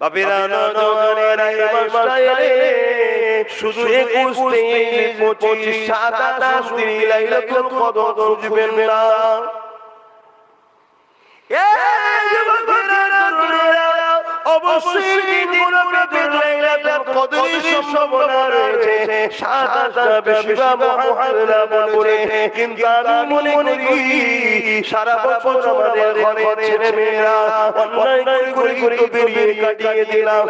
বাপেরা নওজওয়ানেরা এই মাসটা এলে শুধু 21, 23, 25, 27, 29 লাইলাতুল কদর খুঁজবেন না। এই যুবকেরা তরুণেরা অবশ্যই দিনগুলোতে লাইলাতুল কদরের সম্ভাবনা রয়েছে। 27টা বেশিরভাগ মুহাদ্দিসরা বলে, কিন্তু আমি মনে করি সারা বছর আমাদের ঘরে ছেলেমেয়েরা অন্যায় করে তো বেরিয়ে কাটিয়ে দিলাম,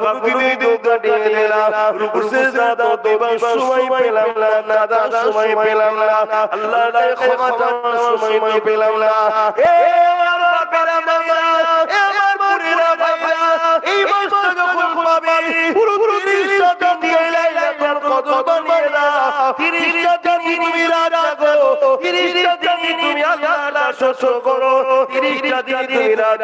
গাফিলতি তো কাটিয়ে দিলাম, রুকু সিজদা দেবার সময় পেলাম না, নাদার সময় পেলাম না, আল্লাহর ক্ষমা চাওয়ার সময় পেলাম না। আমার বাপেরা মায়েরা, আমার বোনেরা ভাইরা, এই মাসটা যখন পাবে পুরো 30টা দিন লাইলাতুল কদর বানিয়ে দাও। 30টা দিন তুমি রাত জাগো, 30টা দিন তুমি আল্লাহর শকর করো, 30টা দিন তুমি রাত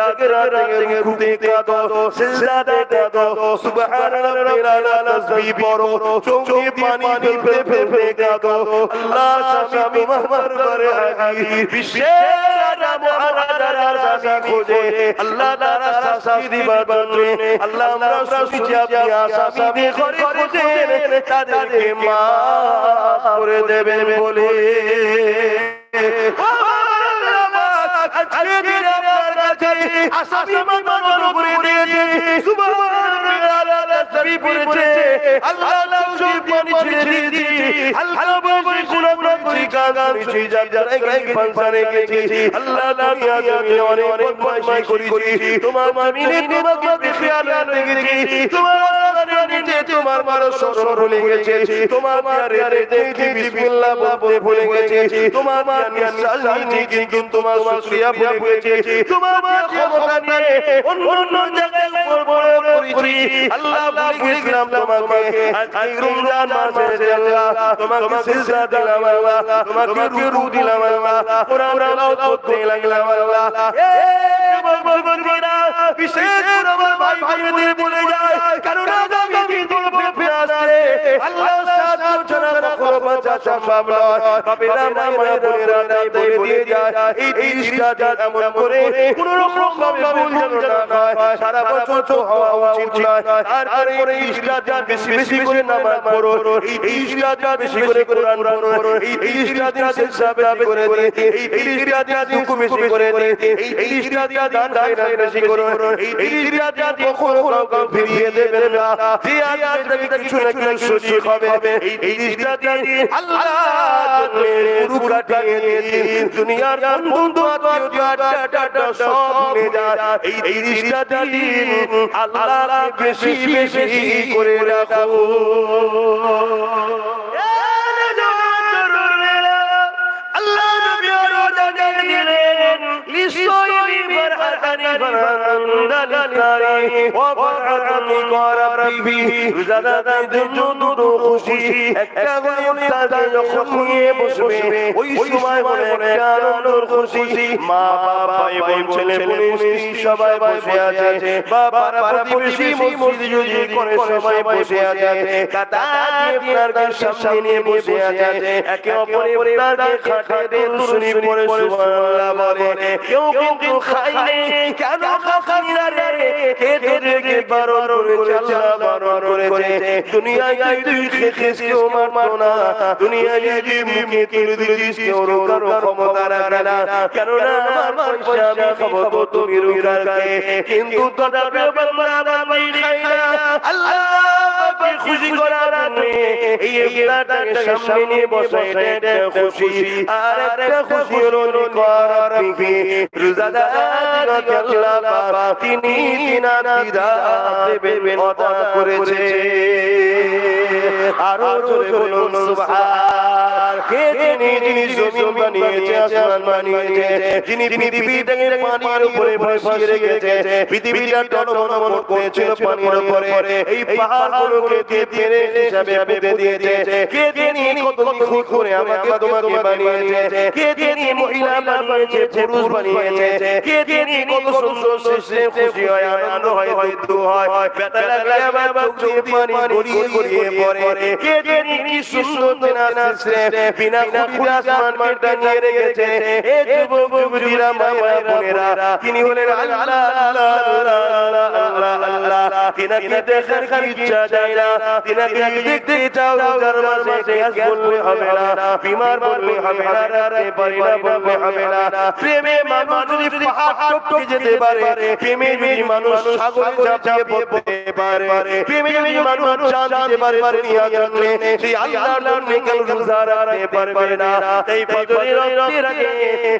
জেগে ঘুমতে কাঁদো, সিজদাতে কাঁদো, সুবহান রাব্বিল আলা তাসবিহ পড়ো, চোখে পানি ফেলতে ফেলতে কাঁদো। আল্লাহ স্বামী তোমার দরবারে হাজির, বিশ্বের রাজা মহারাজারা স্বামী খোঁজে আল্লাহ তাআলা শাস্তি দিবার জন্য। আল্লাহ আমরা শুনেছি আপনি আসামিদের ঘরে খোঁজেন, তাদেরকে মাফ করে দেবেন বলে। আজকে দিন আপনার কাছে আসামি মামলা করে দিয়েছে, সুবহানাল্লাহ তাসবিহ পড়েছে, আল্লাহ চোখে পানি ছেড়ে দিয়েছে, আল্লাহ বলে কুরআন পড়ছি, গান শুনছি, যাত্রায় ফাংশনে গেছি, আল্লাহ দুনিয়া জমিনে অনেক বদমাইশি করেছি, তোমার জমিনে তোমাকে খেয়াল রেখেছি, তোমার আসমানে নিচে তোমার মানুষ সরল লেগেছে, তোমার প্যারে দেখি বিসমিল্লাহ বলতে ভুলে গেছি, তোমার নিঃশ্বাস নিয়েছি কিন্তু তোমার শুকরিয়া ভুলে গেছি, তোমার ক্ষমতা নিয়ে অন্য জায়গায় বড় করেছি, আল্লাহ ভুলে গেছিলাম তোমাকে। আজ রমজান মাসে আল্লাহ তোমাকে সিজদা দিলাম, আল্লাহ তোমাকে রুকু দিলাম, আল্লাহ কোরআন তেলাওয়াত করতে লাগলাম, আল্লাহ। এই বন্ধুরা বিশেষ করে আমার ভাই ভাইদের বলে যায়, কারণ আগামী দিন পেপে আসছে, আল্লাহ সাহায্য ছাড়া কখনো বাঁচা সম্ভব নয়। বাপেরা মায়েরা বোনেরা তাই বলে দিয়ে যায়, এই 30টা এমন করে কোন রকম ভাবে ভুল যেন না হয়, সারা বছর তো হওয়া উচিত নয়। তারপরে 30টা বেশি বেশি করে নামাজ পড়ো, এই 30টা বেশি করে কোরআন পড়ো, এই 30টা দিন সিজদা বেশি করে দিন, এই 30টা দিন রুকু বেশি করে দিন, এই 30টা দিন দান খায়রাত বেশি করো, এই 30টা দিন কখনো কাউকে ফিরিয়ে দেবেন না। যে আজ থেকে কিছু না কিছু সত্যি হবে, এই 30টা দিন আল্লাহ জন্য পুরো কাটিয়ে দিন, দুনিয়ার বন্ধু আত্মীয়তা সব ভুলে যায়। এই 30টা দিন আল্লাহকে বেশি বেশি করে রাখো। আল্লাহ নবী রোজা দিলেন, লিসাইমি ফারহাতানি ফারহাতানি ওয়া ফারহাতানি করাবি, রোজাদারের জন্য দুটো খুশি, একটা হলো তারা যখন নিয়ে বসবে ওই সময় মনে একটা আনন্দের খুশি, মা বাবা ভাই বোন ছেলে পুলে স্ত্রী সবাই বসে আছে, বাবার প্রতিবেশী মসজিদে যদি করে সবাই বসে আছে, কাতা দিয়ে আপনার সামনে নিয়ে বসে আছে, একে অপরের তাকে খাটে দরুদ শরীফ পড়ে সুবহানাল্লাহ বলে, কেউ কিন্তু খাইলে কেন খাইনা রে, কে তোদেরকে বারণ করেছে, আল্লাহ বারণ করেছে। দুনিয়ায় তুই খেয়েছিস কেউ মারতো না, দুনিয়ায় যদি মুখে তুলে দিয়েছিস কেউ রোকার ক্ষমতা রাখে না, কেননা আমার পয়সা আমি খাবো তো তুমি রোকারকে, কিন্তু তথাপি আমি খাই না। আল্লাহকে খুশি করার জন্য এই ইফতারটাকে সামনে নিয়ে বসে, এটা খুশি। আর একটা খুশি হলো নিকরাবি, রোজাদারকে আল্লাহ পাক তিনি দিনার দেবেন অদা করেছে। আরো জোরে বলুন সুবহান। কে যিনি জমিন বানিয়েছে, আসমান বানিয়েছে, যিনি পৃথিবীটাকে পানির উপরে ভাসিয়ে রেখেছে, পৃথিবীটা টলমল করছিল পানির উপরে, এই পাহাড়গুলোকে দিয়ে পেরে হিসাবে পুঁতে দিয়েছে, কে তিনি কত নিখুঁত করে আমাকে তোমাকে বানিয়েছে, কে তিনি মহিলা বানিয়েছে, পুরুষ বানিয়েছে, কে তিনি কত সুন্দর সৃষ্টি, খুশি হয়, আনন্দ হয়, দুঃখ হয়, ব্যথা লাগলে আমার চোখ দিয়ে পানি গড়িয়ে গড়িয়ে পড়ে, কে তিনি কি সুন্দর বিনা সৃষ্টি, বিনা খুঁটিতে আসমান মাটি নিয়ে রেখেছে। এ যুবক যুবতীরা, মায়েরা বোনেরা, তিনি হলেন আল্লাহ আল্লাহ আল্লাহ আল্লাহ। তিনাকে দেখার কি ইচ্ছা যায় না, তিনাকে দেখতে চাও, রোজার মাসে গ্যাস বললে হবে না, বিমার বললে হবে না, রাতে পারি না বললে হবে না। প্রেমে মানুষ যদি পাহাড় টপকে যেতে পারে, প্রেমে যদি মানুষ সাগরে ঝাঁপিয়ে পড়তে পারে, প্রেমে যদি মানুষ জান দিতে পারে দুনিয়ার জন্য, সেই আল্লাহর জন্য কেন রোজা রাখতে পারবে না? তাই ফজরের রক্তের আগে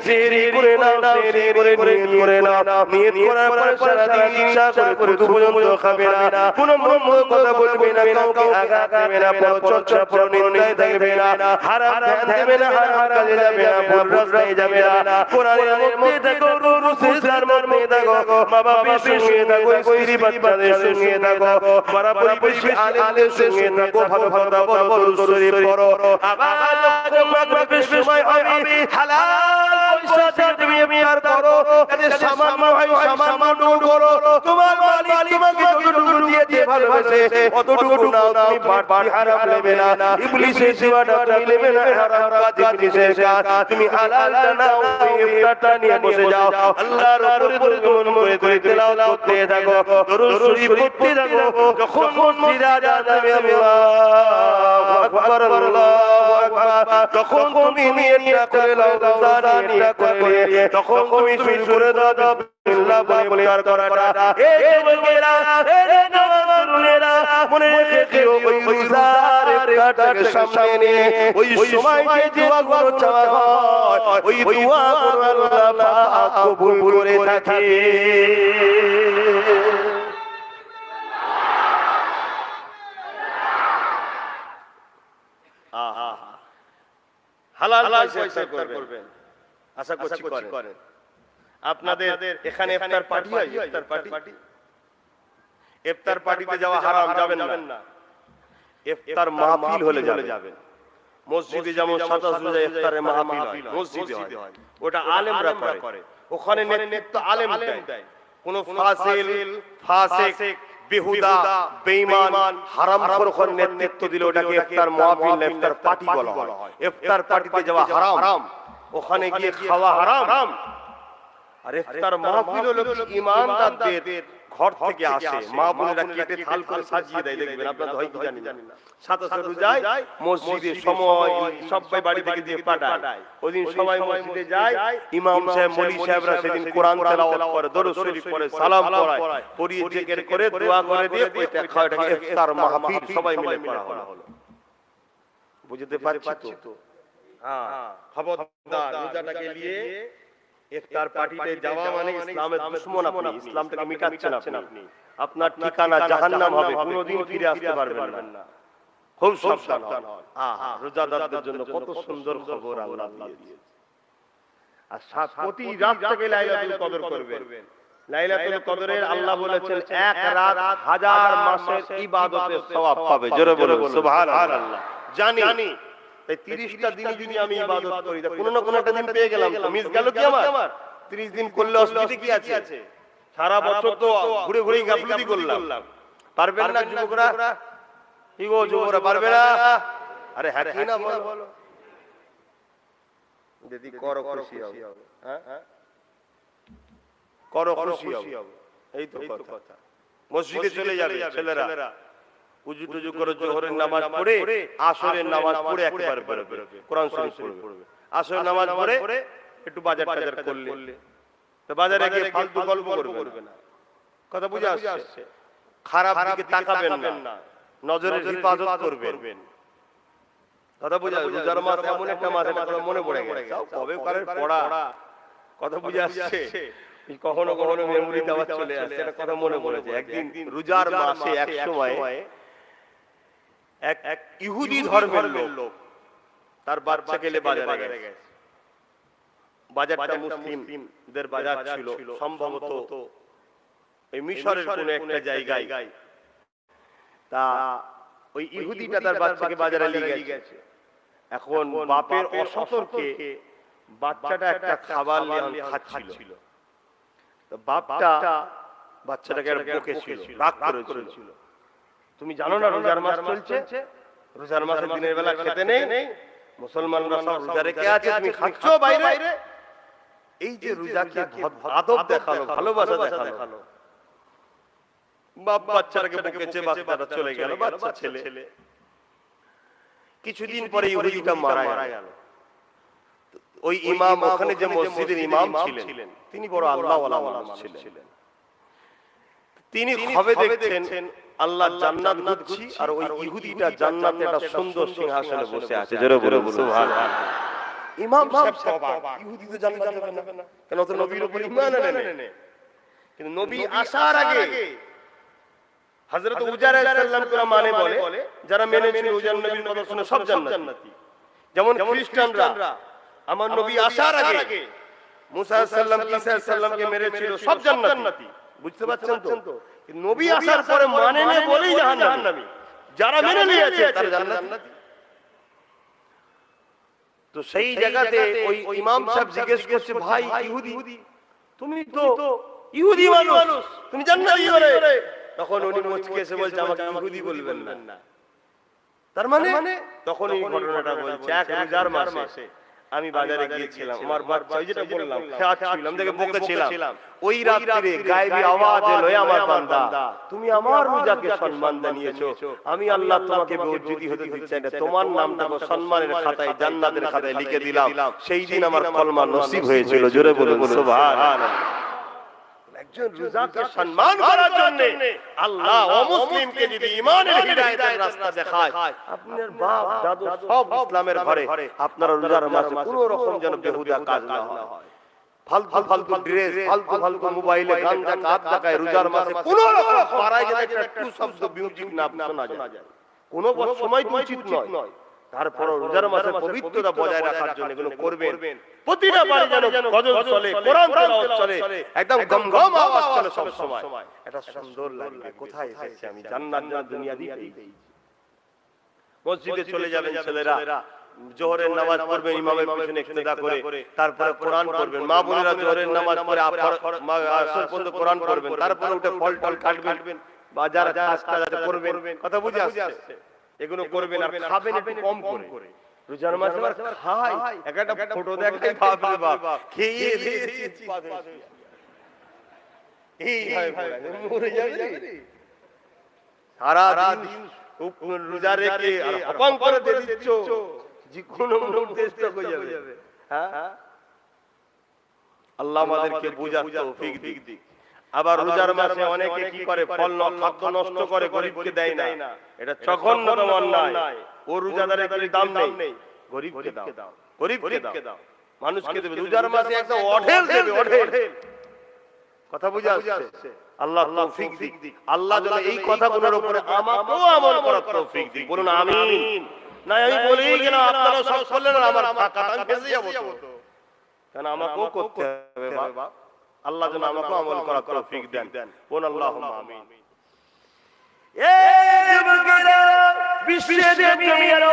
সেহরি করে নাও, সেহরি করে নিয়ত করে নাও, নিয়ত করার পর সারা দিন ইচ্ছা করে দুপুর পর্যন্ত খাবে না, কোনো মন্দ কথা বলবে না, কাউকে আঘাত দেবে না, পরচর্চা পরনিন্দায় থাকবে না, হারাম ধ্যান দেবে না, হারাম কাজে যাবে না, ভুল রাস্তায় যাবে না। কোরআনের মধ্যে থাকো, রসুলের মধ্যে থাকো, মা বাবার সঙ্গে থাকো, স্ত্রী বাচ্চাদের সঙ্গে থাকো, পাড়া প্রতিবেশী আলেমদের সঙ্গে থাকো, ভালো কথা বলো, দরুদ শরীফ পড়ো। আবার যখন মাগরিবের সময় হবে, হালাল পয়সা দিয়ে তুমি আর করো, যাতে সামান্য হয় সামান্য করো। তোমার মালিক তোমাকে যতটুকু দিয়েছে ভালোবেসে অতটুকু নাও, তুমি বাড়তি হারাম নেবে না, ইবলিসের সেবাটা তুমি নেবে না, হারাম কাজ ইবলিসের কাজ, তুমি হালালটা নাও, ইফতারটা নিয়ে বসে যাও, আল্লাহর উপরে দরুদ করে তেলাওয়াত করতে থাকো, দরুদ শরীফ পড়তে থাকো। যখন মসজিদে আযান হবে আল্লাহু আকবার আল্লাহু আকবার, তখন তুমি নিয়তটা করে নাও, রোজা নিয়তটা করে, তখন তুমি শুরু করে দাও বিসমিল্লাহ বলে আর করাটা। এই যুবকেরা, এই নওজওয়ানেরা, মনে রেখো ওই রোজার ইফতারটাকে সামনে নিয়ে ওই সময় যে দোয়াগুলো চাওয়া হয়, ওই দোয়াগুলো আল্লাহ পাক কবুল করে থাকে। হালাল পয়সা ইফতার করবেন, আশা করছি করেন। আপনাদের এখানে ইফতার পার্টি হয়, ইফতার পার্টি, ইফতার পার্টিতে যাওয়া হারাম, যাবেন না। ইফতার মাহফিল হলে যাবেন। মসজিদে যেমন 27 রোজা ইফতারের মাহফিল হয়, মসজিদে হয়, ওটা আলেমরা করে, ওখানে নেতৃত্ব আলেম দেয়। কোন ফাসিক বেহুদা বেঈমান হারামখোর নেতৃত্ব দিলে ওটাকে ইফতার মাহফিল না, ইফতার পার্টি বলা হয়। ইফতার পার্টিতে যাওয়া হারাম, ওখানে গিয়ে খাওয়া হারাম। আর ইফতার মাহফিল হলো ঈমানদারদের ঘর থেকে আসে, মা বোনেরা কেটে থাল করে সাজিয়ে দেয়, দেখবেন আপনারা হয়তো জানেন না। 27 রোজায় মসজিদে সময় সবাই বাড়ি থেকে দিয়ে পাঠায়, ওইদিন সবাই মসজিদে যায়, ইমাম সাহেব মৌলভী সাহেবরা সেদিন কোরআন তেলাওয়াত করে, দরুদ শরীফ পড়ে, সালাম পড়ায়, পড়িয়ে জিকির করে দোয়া করে দিয়ে ওইটা খাওয়া, এটাকে ইফতার মাহফিল সবাই মিলে করা হলো। বুঝতে পারছি তো? হ্যাঁ, খবরদার, রোজাটাকে নিয়ে ইফতার পার্টিতে যাওয়া মানে ইসলামের দুশমন, আপনি ইসলামটাকে মিটাচ্ছেন আপনি, আপনার ঠিকানা জাহান্নাম হবে, কোনোদিন ফিরে আসতে পারবেন না। খুব সাবধান হন। রোজাদারদের জন্য কত সুন্দর খবর আল্লাহ দিয়েছে। আর প্রতি রাত থেকে লাইলাতুল কদর করবেন। লাইলাতুল কদরের আল্লাহ বলেছেন 1 রাত 1000 মাসের ইবাদতের সওয়াব পাবে। জোরে বলুন সুবহানাল্লাহ। জানি তাই 30টা দিন যদি আমি ইবাদত করি, তা কোনো না কোনো একটা দিন পেয়ে গেলাম, তো মিস গেল কি আমার? 30 দিন করলে অসুবিধা কি আছে? সারা বছর তো ঘুরে ঘুরে গাফলতি করলাম। পারবেন না যুবকরা? কি গো যুবকরা, পারবে না? আরে হ্যাঁ কি না বলো, যদি করো খুশি হবে, হ্যাঁ করো খুশি হবে, এই তো কথা। মসজিদে চলে যাবে ছেলেরা, উজু টুজু করে জোহরের নামাজ পড়ে, আসরের নামাজ পড়ে একবার বেরোবে, কোরআন শরীফ পড়বে, আসরের নামাজ পড়ে একটু বাজার টাজার করলে, তো বাজারে গিয়ে ফালতু গল্প করবে না। কথা বুঝে আসছে? খারাপ দিকে তাকাবেন না, নজরের হিফাজত করবেন। কথা বুঝে আসছে? রোজার মাস এমন একটা মাস, এটা মনে পড়ে গেছে, কবে কারের পড়া, কথা বুঝে আসছে? কখনো কখনো মেমোরিতে আবার চলে আসছে, এটা কথা মনে পড়েছে। একদিন রোজার মাসে এক সময় এক ইহুদি ধর্মের লোক তার বাচ্চাকে নিয়ে বাজারে গেছে। বাজারটা মুসলিমদের বাজার ছিল, সম্ভবত এই মিশরের কোন একটা জায়গায়। তা ওই ইহুদিটা তার বাচ্চাকে বাজারে নিয়ে গেছে। এখন বাপের অসতর্কে বাচ্চাটা একটা খাবার নিয়ে খাচ্ছিল, তো বাপটা বাচ্চাটাকে বকেছিল, রাগ করেছিল। তুমি জানো না রোজার মাস চলছে, রোজার মাসে দিনের বেলা খেতে নেই, মুসলমানরা সব রোজা রেখে আছে, তুমি খাচ্ছ বাইরে। এই যে রোজাকে আদব দেখালো, ভালোবাসা দেখালো, বাপ বাচ্চাটাকে বকেছে, বাচ্চাটা চলে গেল, বাচ্চা ছেলে। কিছুদিন পরে ইহুদিটা মারা গেল। ওই ইমাম, ওখানে যে মসজিদের ইমাম ছিলেন, তিনি বড় আল্লাহওয়ালা মানুষ ছিলেন। তিনি খবে দেখছেন আল্লাহ জান্নাত দিচ্ছি, আর ওই ইহুদিটা জান্নাতে একটা সুন্দর সিংহাসনে বসে আছে। জোরে বলুন সুবহানাল্লাহ। ইমাম সাহেব অবাক, ইহুদি তো জান্নাত যাবে না কেন? তো নবীর উপর ঈমান আনে। কিন্তু নবী আসার আগে হযরত উজার আলাইহিস সালাম কোরা মানে বলে, যারা মেনেছিল উজার নবীর কথা শুনে সব জান্নাতি। যেমন খ্রিস্টানরা আমার নবী আসার আগে মুসা আলাইহিস সালাম, ঈসা আলাইহিস সালামকে মেরেছিল, সব জান্নাতি। বুঝতে পারছেন তো? নবী আসার পরে মানে না বলেই জাহান্নামী, যারা মেনে নিয়েছে তারা জান্নাতি। তো সেই জায়গাতে ওই ইমাম সাহেব জিজ্ঞেস করছে, ভাই ইহুদি, তুমি তো ইহুদি মানুষ, তুমি জান্নাতি করে? তখন উনি মুচকি এসে বলছে, আমাকে ইহুদি বলবেন না। তার মানে তখন এই ঘটনাটা বলছে, এক রোজার মাসে আমি বাজারে গিয়েছিলাম, আমার বাচ্চা, ওই যেটা বললাম, খাচ্ছিলাম, দেখে বকেছিলাম। ওই রাতে গায়েবী আওয়াজ এলো, আমার বান্দা, তুমি আমার রোজাকে সম্মান জানিয়েছো, আমি আল্লাহ তোমাকে বেইজ্জতি হতে দিচ্ছি না, তোমার নামটাকে সম্মানের খাতায়, জান্নাতের খাতায় লিখে দিলাম। সেই দিন আমার কলমা নসিব হয়েছিল। জোরে বলুন সুবহানাল্লাহ। একজন রোজাকে সম্মান করার জন্য আল্লাহ অমুসলিমকে যদি ঈমানের হিদায়াতের রাস্তা দেখায়, আপনার বাপ দাদু সব ইসলামের ঘরে, আপনার রোজার মাসে কোনো রকম যেন বেহুদা কাজ না হয়, ফালতু ড্রেস, ফালতু মোবাইলে গান দেখা, হাত দেখায়, রোজার মাসে কোনো রকম পাড়ায় যেন একটা টু শব্দ মিউজিক না শোনা যায়, কোনো সময় উচিত নয়। তারপর রোজার মাসে পবিত্রতা বজায় রাখার জন্য এগুলো করবেন। প্রতিটা বাড়ি যেন গজল চলে, কোরআন তেলাওয়াত চলে, একদম গমগম আওয়াজ চলে সব সময়। এটা সুন্দর লাগবে, কোথায় এসেছে আমি, জান্নাত না দুনিয়া দিতেই। মসজিদে চলে যাবেন ছেলেরা, জোহরের নামাজ পড়বেন, ইমামের পিছনে ইক্তেদা করে, তারপরে কোরআন পড়বেন। মা বোনেরা জোহরের নামাজ পড়ে আসর পর্যন্ত কোরআন পড়বেন, তারপরে উঠে ফল টল কাটবেন, বাজার কাজ করবেন। কথা বুঝে আসছে? এগুলো করবেন, আর খাবেন একটু কম করে। রোজার মাসে আবার খাই, একটা ফটো দেখাই, বাপ রে বাপ, খেয়ে দিয়েছি, এই ভাই মরে যাবে সারা দিন রোজা রেখে আর অপং করে দিচ্ছ, যে কোনো চেষ্টা হয়ে যাবে। হ্যাঁ, আল্লাহ আমাদেরকে বুঝার তৌফিক দিক। আবার রোজার মাসে অনেকে কি করে, ফল খাদ্য নষ্ট করে, গরিবকে দেয় না, এটা জঘন্যতম অন্যায়। ও রোজাদারের কি দাম নেই, গরিবকে দাও, গরিবকে দাও, মানুষকে দেবে। রোজার মাসে একটা অঢেল দেবে, অঢেল। কথা বুঝা আসছে? আল্লাহ তৌফিক দিক। আল্লাহ যেন এই কথাগুলোর উপরে আমাকেও আমল করার তৌফিক দিক। বলুন আমিন। না আমি বলেই গেলাম, আপনারা সব করলেন, আমার ফাঁকা, আমি ফেসে যাব তো, কারণ আমাকেও করতে হবে বাবা। আল্লাহ যেন আমাকে আমল করার তৌফিক দেন। বলুন আল্লাহুম্মা আমিন। এই যুবকেরা বিশ্বে দুনিয়ার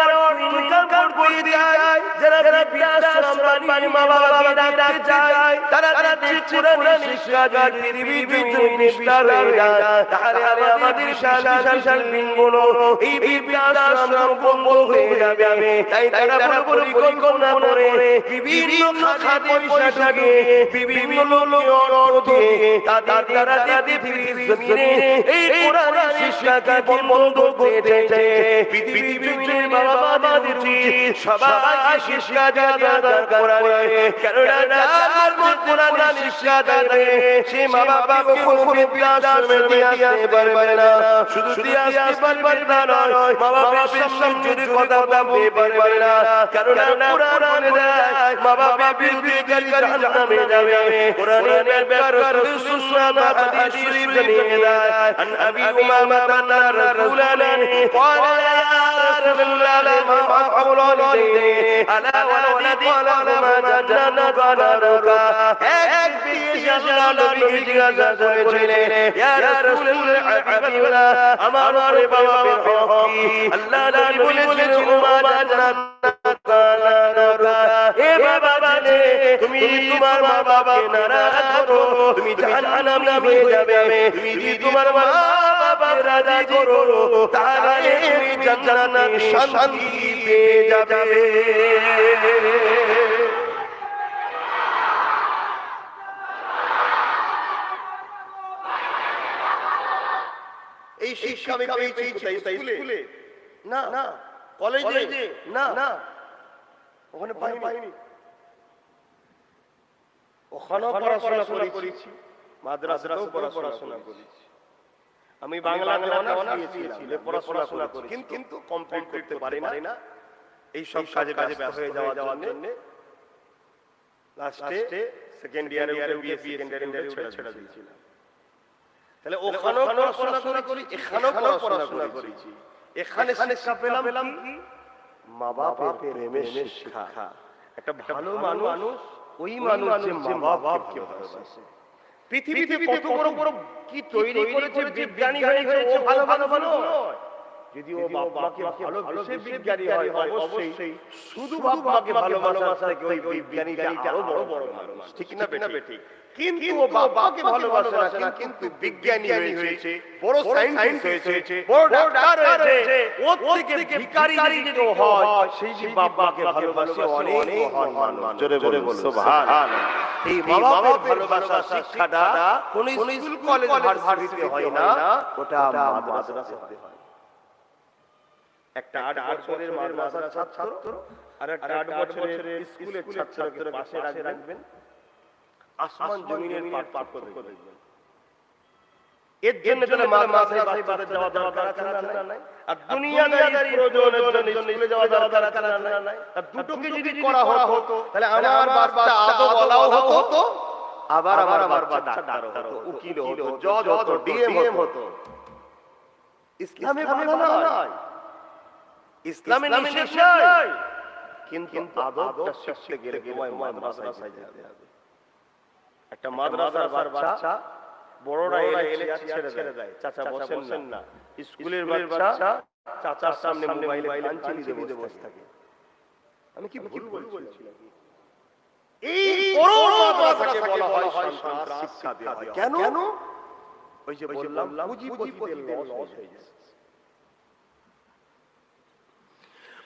ইনকাম করে দেয়, যারা বিদ্যাশ্রম বানি মা বাবাকে ডাকতে চায়, তারা ঠিক কোরআন শিক্ষা দেয়, পৃথিবীর নিষ্ঠার হয়ে যায়। তাহলে আমাদের শাল বিনগুলো এই বিদ্যাশ্রম বন্ধ হয়ে যাবে। তাই তারা পরিকল্পনা করে বিভিন্ন খাতে পয়সা ঢুকে, বিভিন্ন লোককে অর্থ দিয়ে তারা পৃথিবীর জমিনে এই কোরআন শিক্ষাকে বন্ধ করতে পৃথিবীর বাবা উচিত সবাই শিক্ষা দেওয়া দরকার। কেননা কোরআন শিক্ষা দেবে, সে মা বাবা কখনো বিদ্যাশ্রমে দিয়ে আসতে পারবে না। শুধু দিয়ে আসতে পারবে না নয়, মা বাবার সামনে যদি কথা বলতে পারবে না। কেননা কোরআন বলে দেয়, মা বাবা বিরুদ্ধে জাহান্নামে যাবে। কোরআনের ব্যাপারে রাসূল সুন্নাহ হাদিস শরীফ জানিয়ে দেয়। আন আবি উমামা أمامنا رسولنا قال يا رسول الله ما حول والدين ألا ولدي قال ما جننك نارك এক ব্যক্তি নবীকে জিজ্ঞাসা করেছিলেন ইয়া রাসূলুল্লাহ হাবিবাল্লাহ আমার বাবা বের কি আল্লাহ নবী বলেছেন মা জান্নাতুক নারুকা হে বাবা জানে তুমি তোমার মা বাবাকে নারাজ করো তুমি জাহান্নামে হয়ে যাবে তুমি যদি তোমার মা বাবাকে রাজি করো তাহলে তুমি জান্নাতে শান্তি পেয়ে যাবে এই শিক্ষা আমি পেয়েছি স্কুলে না না কলেজে না না ওখানে পাইনি ওখানেও পড়াশোনা করেছি মাদ্রাসাতেও পড়াশোনা করেছি আমি বাংলা অনার্স নিয়েছিলাম পড়াশোনা করেছি কিন্তু কমপ্লিট করতে পারি না এই সব কাজে ব্যস্ত হয়ে যাওয়ার জন্য লাস্টে সেকেন্ড ইয়ারে উঠে সেকেন্ড ইয়ারে ছেড়ে দিয়েছিলাম তাহলে ওখানেও পড়াশোনা করি এখানেও পড়াশোনা করেছি এখানে শিক্ষা পেলাম কি মা বাবার প্রেমের শিক্ষা একটা ভালো মানুষ ওই মানুষ যে মা বাবাকে ভালোবাসে পৃথিবীতে কত বড় কি তৈরি করেছে বিজ্ঞানী হয়েছে ও ভালো নয় যদি ও বাপ মাকে ভালোবেসে বিজ্ঞানী হয় অবশ্যই শুধু বাপ মাকে ভালোবাসা থেকে ওই বিজ্ঞানীটা আরো বড় মানুষ ঠিক না ঠিক কিন্তু ও বাবাকে ভালোবাসে না কিন্তু বিজ্ঞানী হয়েছে বড় সায়েন্টিস্ট হয়েছে বড় ডাক্তার হয়েছে ওর থেকে ভিখারি যদি হয় সেই যে বাবাকে ভালোবাসে অনেক মহান মানুষ জোরে বলুন সুবহানাল্লাহ এই বাবার ভালোবাসা শিক্ষাটা কোন স্কুল কলেজ ভার্সিটিতে হয় না ওটা মাদ্রাসাতে হয় একটা 8 বছরের মাদ্রাসার ছাত্র আর একটা 8 বছরের স্কুলের ছাত্রকে পাশে রাখবেন আসমান জমিনের পার্থক্য দেখবেন এর জন্য মাদ্রাসায় বাচ্চাদের যাওয়া দরকার আছে না নাই আর দুনিয়াদারি প্রয়োজনের জন্য স্কুলে যাওয়া দরকার আছে না নাই আর দুটোকে যদি করা হতো তাহলে আমার বাচ্চা আদৌ বলাও হতো আবার আমার বাচ্চা ডাক্তার হতো উকিল হতো জজ হতো ডিএম হতো ইসলামে বাধা নাই ইসলামে নিষেধ নাই কিন্তু আদবটা শিখতে গেলে তোমায় মাদ্রাসায় যেতে হবে একটা মাদ্রাসার বাচ্চা বড়রা এলে ছেড়ে দেয় চাচা বসেন না স্কুলের বাচ্চা চাচার সামনে মোবাইলে গান চালিয়ে বসে থাকে আমি কি ভুল বলছি এই বড় মাদ্রাসাকে বলা হয় সন্ত্রাস শিক্ষা দেওয়া হয় কেন ওই যে বললাম পুঁজিপতিদের লস হয়ে যায়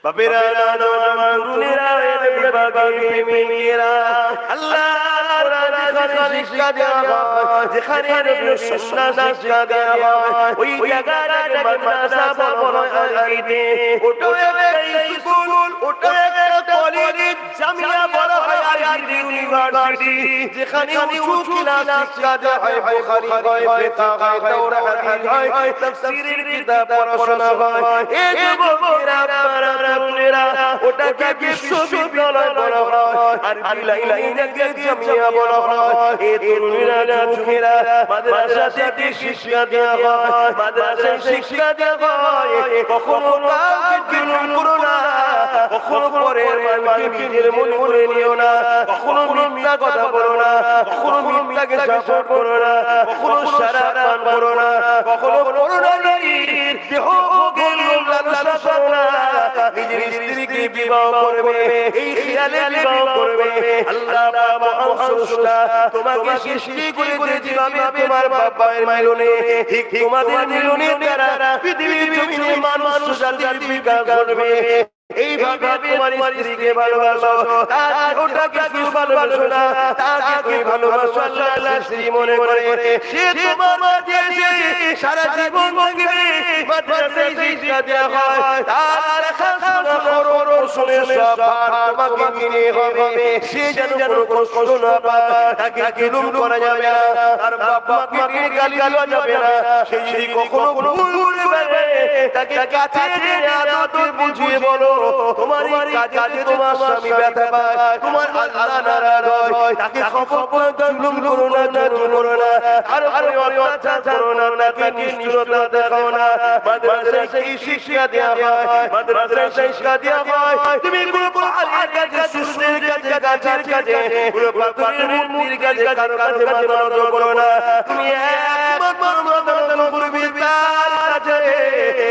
বাবেরা তরুণেরা বিভাগে প্রেমীরা আল্লাহ কোরআনে শিক্ষা দেওয়া হয় যেখানে সুন্নাত শিক্ষা দেওয়া হয় ওই জায়গাটাকে মাদ্রাসা বলা হয় ওটা একটা স্কুল ওটা একটা কলেজ জামিয়া বলা হয় আর ইউনিভার্সিটি যেখানে উঁচু ক্লাস শিক্ষা দেওয়া হয় বুখারী হয় ফিকহ হয় তাওরাত হয় তাফসীরের কিতাব পড়াশোনা হয় এই যুবকেরা তরুণেরা ওটাকে বিশ্ববিদ্যালয় বলা হয় আর লাইলাইনাকে জামিয়া বলা হয় এই তরুণেরা যুবকেরা মাদ্রাসাতে শিক্ষা দেওয়া হয় মাদ্রাসায় শিক্ষা দেওয়া হয় কখনো কাউকে জুলুম করো না কখনো পরের মানুষকে নিজের মনে করে নিও না কখনো মিথ্যা কথা বলো না কখনো মিথ্যাকে সাপোর্ট করো না কখনো শরাব পান করো না কখনো পরনারীর দেহ ভোগের লালসা করো না নিজের স্ত্রীকে বিবাহ করবে এই খেয়ালে বিবাহ করবে আল্লাহ মহান স্রষ্টা তোমাকে সৃষ্টি করেছে যেভাবে তোমার বাবার মিলনে ঠিক তোমাদের মিলনের দ্বারা পৃথিবীর জমিনে মানুষ জাতির বিকাশ ঘটবে এইভাবে তোমার স্ত্রীকে ভালোবাসো তার ওটাকে তুমি ভালোবাসো না তাকে তুমি ভালোবাসো আল্লাহ স্ত্রী মনে করে সে তোমার মাঝে সারা জীবন থাকবে মাদ্রাসায় শিক্ষা দেওয়া হয় তার খাসনা খরচ রসুলের সব তোমাকে কিনে হবে সে যেন কোনো কষ্ট না পায় তাকে জুলুম করা যাবে না তার বাপ মাকে গালি দেওয়া যাবে না সে যদি কখনো ভুল করে তাকে কাছে টেনে আদর বুঝিয়ে বলো তোমার এই কাজে তোমার স্বামী ব্যথা পায়, তোমার আল্লাহ নারাজ হয়, তাকে খবর জুলুম করো না, জুলুম করো না, আর উপরে অত্যাচার করো না, তাকে নিষ্ঠুরতা দেখাও না। মাদ্রাসায় কি শিক্ষা দেওয়া হয়? মাদ্রাসায় শিক্ষা দেওয়া হয় তুমি কোনো পাহাড়ের কাছে, সুস্থের কাছে, গাছের কাছে, কোনো পাথরের মূর্তির কাছে কারো কাছে মাথা নত করো না। তুমি একমাত্র মাথা নত করবে তার কাছে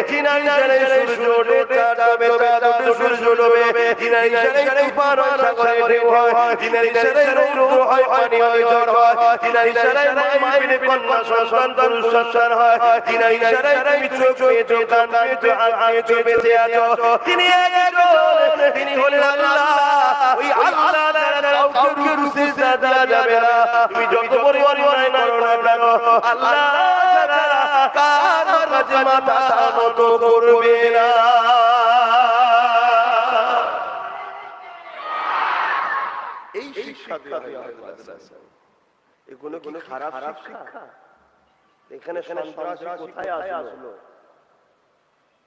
যিনার ইশারায় সূর্য ওঠে, চাঁদ ডোবে, চাঁদ ওঠে, সূর্য ডোবে, যিনার ইশারায় তুফান হয়, সাগরে ঢেউ হয়, যিনার ইশারায় রৌদ্র হয়, পানি হয়, ঝড় হয়, যিনার ইশারায় মায়ের কন্যা সন্তান পুরুষ সন্তান হয়, যিনার ইশারায় তুমি চোখ পেয়েছো, কান পেয়েছো, হাত পেয়েছো, বেঁচে আছো, তিনি একজন, তিনি হলেন আল্লাহ। ওই আল্লাহ ছাড়া কাউকে রুশে দেওয়া যাবে না। তুমি যত বড় অন্যায় করো না কেন, আল্লাহ ছাড়া কারো কাছে মাথা নত করবে না। এই শিক্ষা দেওয়া হয় মাদ্রাসায়। এগুলো কি খারাপ শিক্ষা? এখানে সন্ত্রাসী কোথায় আসলো?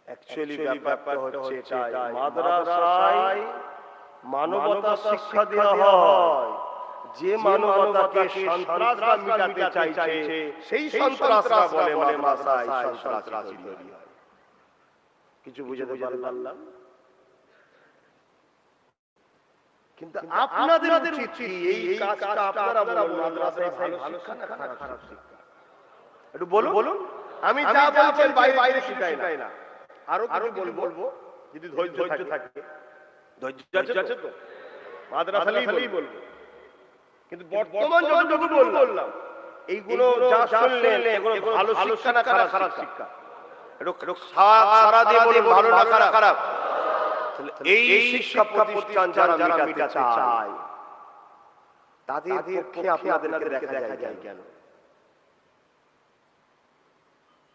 অ্যাকচুয়ালি ব্যাপারটা হচ্ছে এটাই, মাদ্রাসায় মানবতা শিক্ষা দেওয়া হয়। যে মানবতাকে সন্ত্রাসরা মিটাতে চাইছে, সেই সন্ত্রাসরা বলে মাদ্রাসায় সন্ত্রাসী তৈরি হয়। কিছু বুঝাতে পারলাম? কিন্তু আপনাদের উচিত কি এই কাজটা আপনারা বলুন, মাদ্রাসায় ভালো শিক্ষা না খারাপ শিক্ষা? একটু বলুন। আমি যা বলছি বাইরে শিখাই না, আরো কিছু বলবো যদি ধৈর্য থাকে। ধৈর্য আছে তো? মাদ্রাসাতেই বলবো। কিন্তু বর্তমান যতটুকু বললাম এইগুলো যা শুনলেন এগুলো ভালো শিক্ষা না খারাপ শিক্ষা? একটু সারা দিয়ে বলুন, ভালো না খারাপ? এই শিক্ষা প্রতিষ্ঠান যারা মিটাতে চায় তাদের পক্ষে আপনাদেরকে দেখা যায় কেন?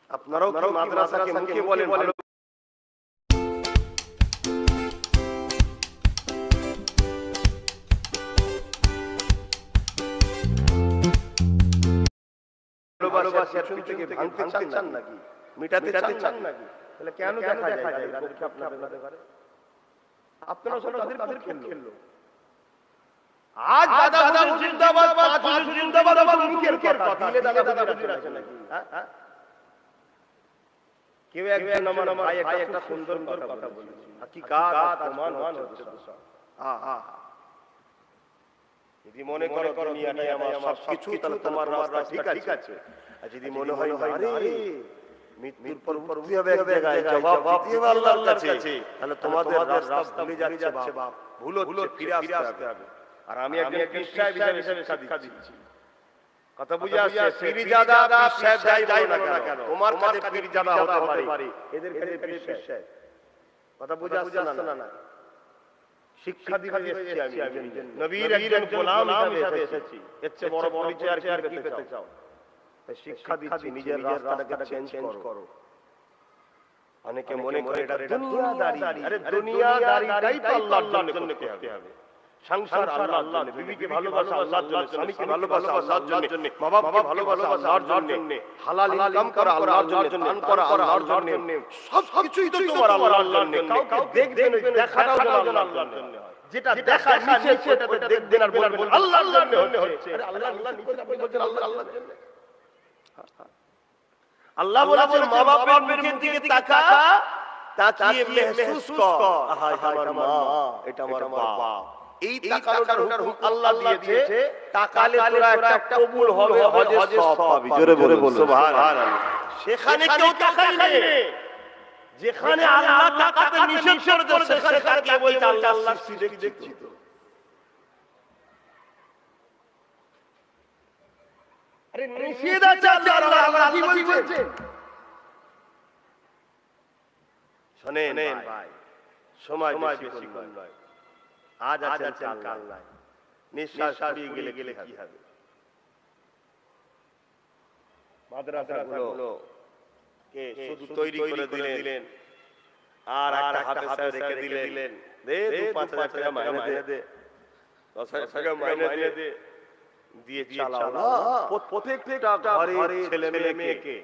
আপনারাও কি মাদ্রাসাকে মুখে বলেন ভালো? ভালোবাসার পিছনে ভাঙতে চান নাকি, মিটাতে চান নাকি? তাহলে কেন দেখা যায় তাদেরকে আপনাদের ঘরে? আপনারা সব তাদের খেললো। আজ দাদা জিন্দাবাদ, পাঁচ জিন্দাবাদ, আবার মুখের কথা দিলে দাদা আছে নাকি? হ্যাঁ, কেউ একজন আমার ভাই একটা সুন্দর কথা বলেছে, হাকিকাত প্রমাণ হচ্ছে তো সব। যদি মনে করো দুনিয়াটাই আমার সবকিছু, তাহলে তোমার রাস্তা ঠিক আছে। আর যদি মনে হয় আরে মৃত্যুর পর মুক্তি হবে এক জায়গায়, জবাব দিতে হবে আল্লাহর কাছে, তাহলে তোমাদের রাস্তা ভুলে যাচ্ছে বাপ, ভুল হচ্ছে, ফিরে আসতে হবে। আর আমি একজন পীর হিসেবে শিক্ষা দিচ্ছি, কথা বুঝে আসছে? পীরজাদা পীর সাহেব যাই না কেন, তোমার কাছে পীরজাদা হতে পারে, এদের কাছে পীর সাহেব। কথা বুঝে আসছে না? শিক্ষা দিতে এসেছি আমি, নবীর একজন গোলাম হিসেবে এসেছি। এর চেয়ে বড় পরিচয় আর কি পেতে চাও? শিক্ষা দিচ্ছি, নিজের রাস্তাটাকে চেঞ্জ করো। অনেকে মনে করে এটা দুনিয়াদারি। আরে দুনিয়াদারিটাই তো আল্লাহর জন্য করতে হবে। সংসার আল্লাহর জন্য, বিবিকে ভালোবাসা আল্লাহর জন্য, স্বামীকে ভালোবাসা আল্লাহর জন্য, মা-বাবাকে ভালোবাসা আল্লাহর জন্য, হালাল ইনকাম করা আল্লাহর জন্য, দান করা আল্লাহর জন্য, সবকিছুই তো তোমার আল্লাহর জন্য। কাউকে দেখবেন ওই দেখাটাও যেন আল্লাহর জন্য হয়। যেটা দেখা নিচে সেটাতে দেখবেন আর বলবেন আল্লাহর জন্য হচ্ছে। আরে আল্লাহ নিচে আপনি বলছেন আল্লাহর জন্য। আল্লাহ বলেছেন মা-বাবার মুখের দিকে তাকা, তাকিয়ে মেহসুস কর, আহা আমার মা, এটা আমার বাপ। এই তাকানোটার হুকুম আল্লাহ দিয়েছে। তাকালে তোরা একটা কবুল হবে, হজের সওয়াব পাবি। জোরে বলুন সুবহানাল্লাহ। সেখানে কেউ তাকায় না, যেখানে আল্লাহ তাকাতে নিষেধ করেছে সেখানে তাকিয়ে বলছে আল্লাহ সৃষ্টি দেখছি তো। আরে নিষেধ আছে আল্লাহ কি বলছেন? শুনেন ভাই, সময় বেশি নয়। আজ আছেন কাল নাই, নিঃশ্বাস হারিয়ে গেলে কি হবে? মাদ্রাসাগুলো কে শুধু তৈরি করে দিলেন আর একটা হাফেজ রেখে দিলেন, দে 2-5 টাকা মাইনে দে, 10 টাকা মাইনে দে, দিয়ে চালাও না। প্রত্যেকটা ঘরে ছেলে মেয়েকে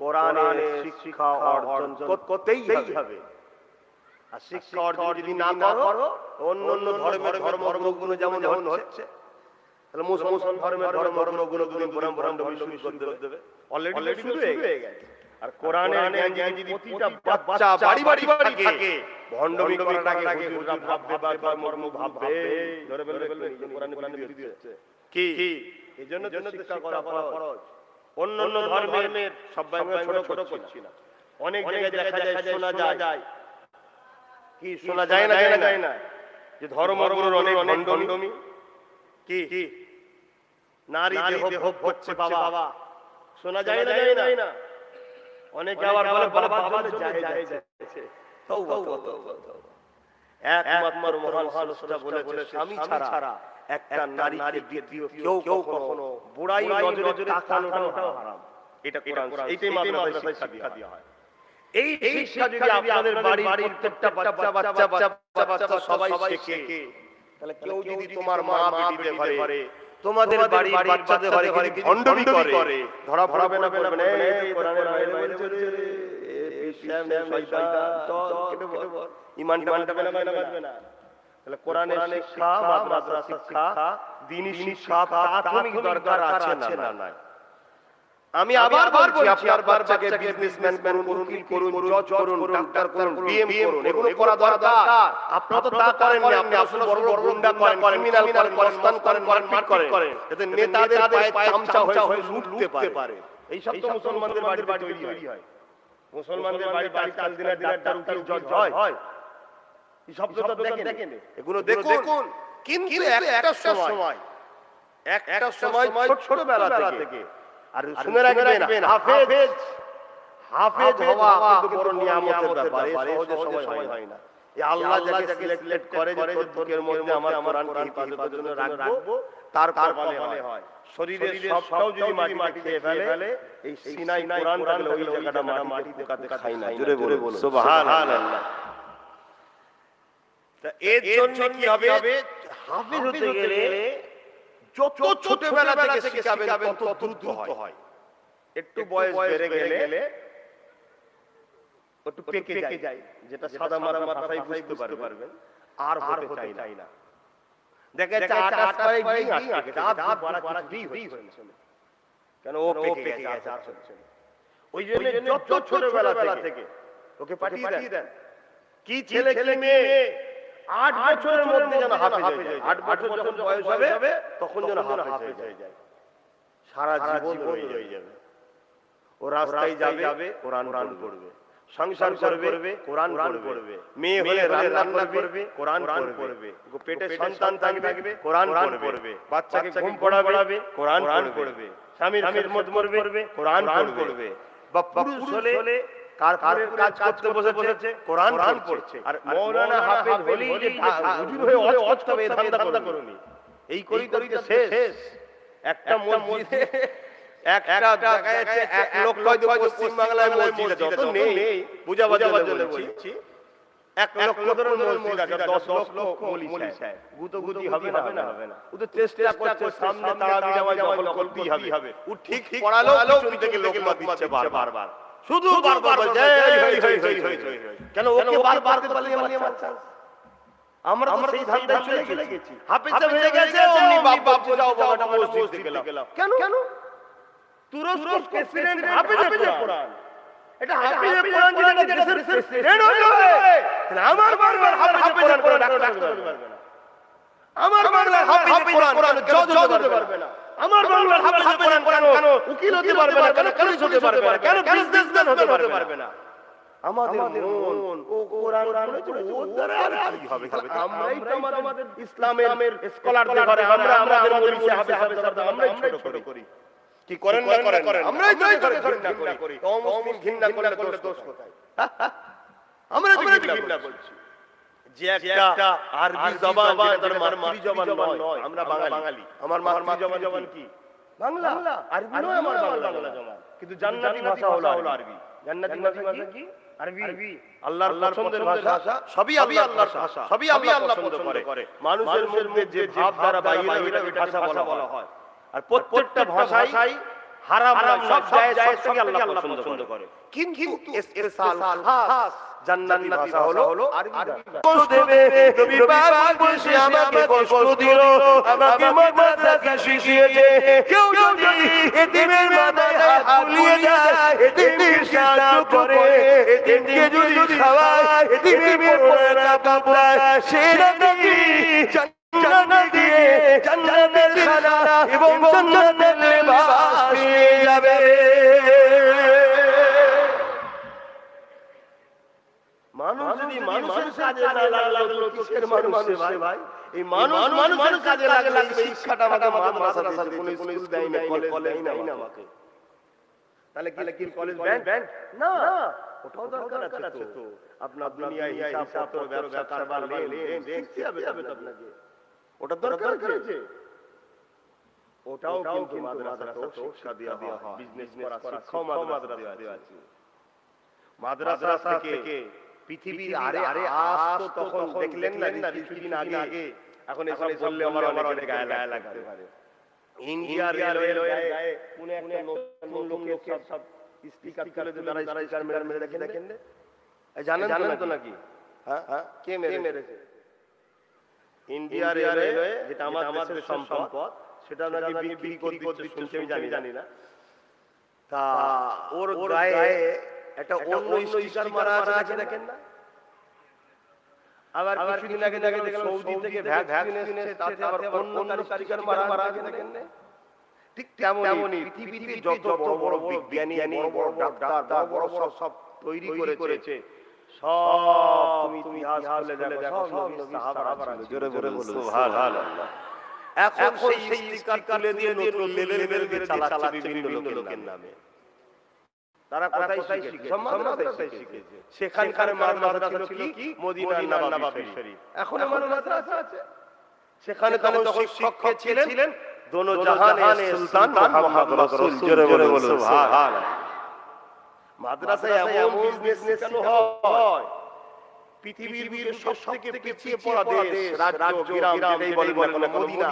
কোরআনের শিক্ষা অর্জন করতেই হবে। আর শিক্ষা অর্জন যদি না করো, অন্য অন্য ধর্মগুলো যেমন হচ্ছে, তাহলে মুসলমান ধর্মগুলো ভ্রম শুরু করে দেবে। অলরেডি শুরু হয়ে গেছে। আর কোরআনের জ্ঞান যদি প্রতিটা বাচ্চা বাড়ি থাকে, ভণ্ডমি করার আগে হুজুর ভাববে বা ধর্ম ভাববে, ধরে বলবে কোরআনে বিরোধী হচ্ছে। কি এজন্য তো শিক্ষা করা ফরজ। অন্য অন্য ধর্মের সবাই ছোট করছি না, অনেক জায়গায় দেখা যায়, শোনা যায়, কি শোনা যায় না যে ধর্মগুলোর অনেক ভণ্ডমি, কি নারী দেহ ভোগ করছে বাবা, শোনা যায় না। অনেকে আবার বলে বাবা যায় তওবা তওবা। একমাত্র মহান স্রষ্টা বলেছে স্বামী ছাড়া একটা নারীকে দ্বিতীয় কেউ কখনো বুড়াই নজরে তাকানোটাও হারাম। এটা কোরআন, এইটাই মাদ্রাসায় শিক্ষা দেওয়া হয়। এই শিক্ষা যদি আপনাদের বাড়ির প্রত্যেকটা বাচ্চা সবাই শেখে, তাহলে কেউ যদি তোমার মা বেটিদের ঘরে, তোমাদের বাড়ির বাচ্চাদের ঘরে ভণ্ডমি করে, ধরা পড়বে না, বলবে না এই কোরআনের বাইরে বলছে রে, এই শয়তান চল কেটে বল, ঈমানটা মানবে না। তাহলে কোরআনের শিক্ষা, মাদ্রাসা শিক্ষা, দ্বীনি শিক্ষা প্রাথমিক দরকার আছে না নাই? আমি আবার বলছি, আপনার বাচ্চাকে বিজনেসম্যান করুন, উকিল করুন, জজ করুন, ডাক্তার করুন, বিএম করুন, এগুলো করা দরকার। আপনারা তো তা করেন না, আপনি আসলে বড় বড় গুন্ডা করেন, ক্রিমিনাল করেন, মস্তান করেন, মারপিট করেন, যাতে নেতাদের পায়ে চামচা হয়ে লুটতে পারে। এই সব তো মুসলমানদের বাড়ি তৈরি হয়। মুসলমানদের বাড়িতে আজকাল দিনের ডাক্তার, উকিল, জজ হয়। এই সব তো দেখেন, এগুলো দেখুন। কিন্তু একটা সময় ছোটবেলা থেকে, আর শুনে রাখবেন, হাফেজ হওয়া কিন্তু বড় নিয়ামতের ব্যাপার, সহজে সবাই হয় না। এই আল্লাহ যাকে সিলেক্ট করে যে তোর বুকের মধ্যে আমার কোরআনকে হিফাজতের জন্য রাখবো, তার কপালে হয়। শরীরের সবটাও যদি মাটি খেয়ে ফেলে, এই সিনাই কোরআন রাখলে ওই জায়গাটা মাটি পোকাতে খায় না। জোরে বলুন সুবহানাল্লাহ। তা এর জন্য কি হবে? হাফেজ হতে গেলে যত ছোটবেলা থেকে শিখাবেন তত দ্রুত হয়। একটু বয়স বেড়ে গেলে একটু পেকে যায়, যেটা সাদা মাথায় বুঝতে পারবেন, আর হতে চাই না। দেখা যাচ্ছে 8 পায়ে গিয়ে আটকে গেছে, দাঁত বাড়া কিছুই হচ্ছে না, কেন ও পেকে গেছে, আর হচ্ছে না। ওই জন্য যত ছোটবেলা থেকে ওকে পাঠিয়ে দেন। কি ছেলে কি মেয়ে 8 বছরের মধ্যে যেন হাফেজ হয়ে যায়। 8 বছর যখন বয়স হবে তখন যেন হাফেজ হয়ে যায়, সারা জীবন হয়ে যাবে। ও রাস্তায় যাবে, কোরআন পড়বে, সংসার করবে, কোরআন পড়বে, মেয়ে হলে রান্না করবে, কোরআন পড়বে, পেটে সন্তান থাকবে, কোরআন পড়বে, বাচ্চাকে ঘুম পড়াবে, কোরআন পড়বে, স্বামীর খিদমত করবে, কোরআন পড়বে, বা পুরুষ হলে কারখানার কাজ করতে বসেছে, কোরআন পড়ছে। আর মাওলানা হাফেজ হলেই যে হুজুর হয়ে ওয়াজ করতে হবে, ধান্দা করুনি। এই করি শেষ। একটা মসজিদে একটা দেখা যাচ্ছে 1 লক্ষ, হয়তো পশ্চিম বাংলায় মসজিদ যত নেই, বুঝাবার জন্য বলছি, 1 লক্ষ ধরে মসজিদ আছে, 10 লক্ষ মৌলভী সাহেব, গুতগুতি হবে না। ও তো চেষ্টা করছে সামনে তারাবি জামাত দখল করতেই হবে। ও ঠিক পড়ালো, পিছন থেকে লোক দিচ্ছে বারবার, শুধু বারবার বলছে কেন ওকে বারবার বলে মারছে। আমরা সেই ধান্দায় চলে গেছি, হাফেজ হয়ে গেছে, অমনি বাপ যাও বাবাটা মসজিদে গেলাম। কেন তুরস্ক প্রেসিডেন্ট হাফেজে কোরআন, এটা হাফেজে কোরআন যেটা দেশের প্রেসিডেন্ট হয়ে যাবে, তাহলে আমার বাংলার হাফেজে কোরআন ডাক্তার হতে পারবে না, আমার বাংলার হাফেজে কোরআন জজ হতে পারবে না, আমার বাংলার হাফেজে কোরআন কেন উকিল হতে পারবে না, কেন পুলিশ হতে পারবে না, কেন বিজনেসম্যান হতে পারবে না। আমাদের মন ও কোরআন পড়েছে, ও দ্বারা আর কি হবে? আমরাই তো আমাদের ইসলামের স্কলারদের ঘরে আমরা আমাদের মৌলভী হাফেজ আমরাই ছোট করি। কি করেন না করেন, আমরাই তো ঘৃণা করি। মুসলিম ঘৃণা করলে দোষ কোথায়? আমরা তো ঘৃণা করছি। যে একটা আরবি জবান, যেটা তার মাতৃজবান নয়, আমরা বাঙালি, আমার মাতৃজবান কি? বাংলা। আরবি নয় আমার বাংলা জবান, কিন্তু জান্নাতি ভাষা হলো আরবি। জান্নাতি ভাষা কি? আরবি। আল্লাহর পছন্দের ভাষা, সবই আল্লাহর ভাষা, সবই আল্লাহ পছন্দ করে। মানুষের মধ্যে যে ভাব দ্বারা বাইরে ওই ভাষা বলা হয়। আর প্রত্যেকটা ভাষাই হারাম সব জায়েজ, সবটাকে আল্লাহ পছন্দ করে। কিন্তু ইসতিসাল খাস, জান্নাতি ভাষা হলো আরবি ভাষা। কষ্ট দেবে নবী পাক বসে আমাকে কষ্ট দিল, আমাকে মাদ্রাসা শিখিয়েছে। কেউ যদি এতিমের মাথায় হাত বুলিয়ে যায়, এতিমকে সাহায্য করে, এতিমকে যদি খাওয়ায়, এতিমের পড়ার টাকা দেয়, সে নাকি জান্নাত দিয়ে জান্নাতের খানা এবং জান্নাতের লিবাস পেয়ে যাবে। মানুষ যদি মানুষের কাজে না লাগলো কিসের মানুষ ভাই? এই মানুষের কাজে লাগলে শিক্ষাটা আমাকে মাদ্রাসাতে কোনো স্কুল দেয় না, কলেজ দেয় না আমাকে। তাহলে কি কলেজ ব্যান্ড না, ওটাও দরকার আছে তো। আপনার দুনিয়ায় হিসাব পত্র, ব্যবসা কারবার, লেনদেন শিখতে হবে তো আপনাকে, ওটা দরকার আছে। ওটাও কিন্তু মাদ্রাসাতেও শিক্ষা দেওয়া হয়, বিজনেস করা শিক্ষাও মাদ্রাসাতে আছে। মাদ্রাসা থেকে পৃথিবীর আরে আজ তো তখন দেখলেন না কিছুদিন আগে, এখন এসব বললে আমার অনেক গায়ে লাগতে পারে। ইন্ডিয়ার রেলওয়ে কোন একটা নতুন লোকের সব স্পিকার তুলে দিয়ে তারা স্পিকার মেরে দেখেন না, জানেন তো নাকি? হ্যাঁ, কে মেরেছে? ইন্ডিয়ার রেলওয়ে, যেটা আমাদের সম্পদ, সেটা নাকি বিক্রি করতে শুনছি, আমি জানি না। তা ওর গায়ে একটা অন্য স্টিকার মারা আছে দেখেন না। আবার কিছুদিন আগে দেখলাম সৌদি থেকে ভ্যাকসিন এসেছে, তাতে আবার অন্য স্টিকার মারা আছে দেখেন না। ঠিক তেমনই পৃথিবীতে যত বড় বড় বিজ্ঞানী, বড় বড় ডাক্তার, বড় বড় সব তৈরি করেছে, সব তুমি ইতিহাস খুলে দেখো, সব নবী সাহাবারা ছিল। জোরে জোরে বলুন সুবহানাল্লাহ। এখন সেই স্টিকার তুলে দিয়ে নতুন লেভেল চালাচ্ছে বিভিন্ন লোকের নামে। তারা কোথায় শিখেছে? সব মাদ্রাসায় শিখেছে। সেখানকার মাদ্রাসা ছিল কি? মদিনার নববী শরীফ। এখন আমার মাদ্রাসা আছে। সেখানে তখন শিক্ষক ছিলেন দোনো জাহানের সুলতান মুহাম্মদ রাসূল। জোরে বলুন সুবহানাল্লাহ। মাদ্রাসায় এমন বিজনেস কেন হয়? পৃথিবীর সবথেকে পিছিয়ে পড়া দেশ, রাজ্য, গ্রাম যেটাই বলেন না, মদিনা,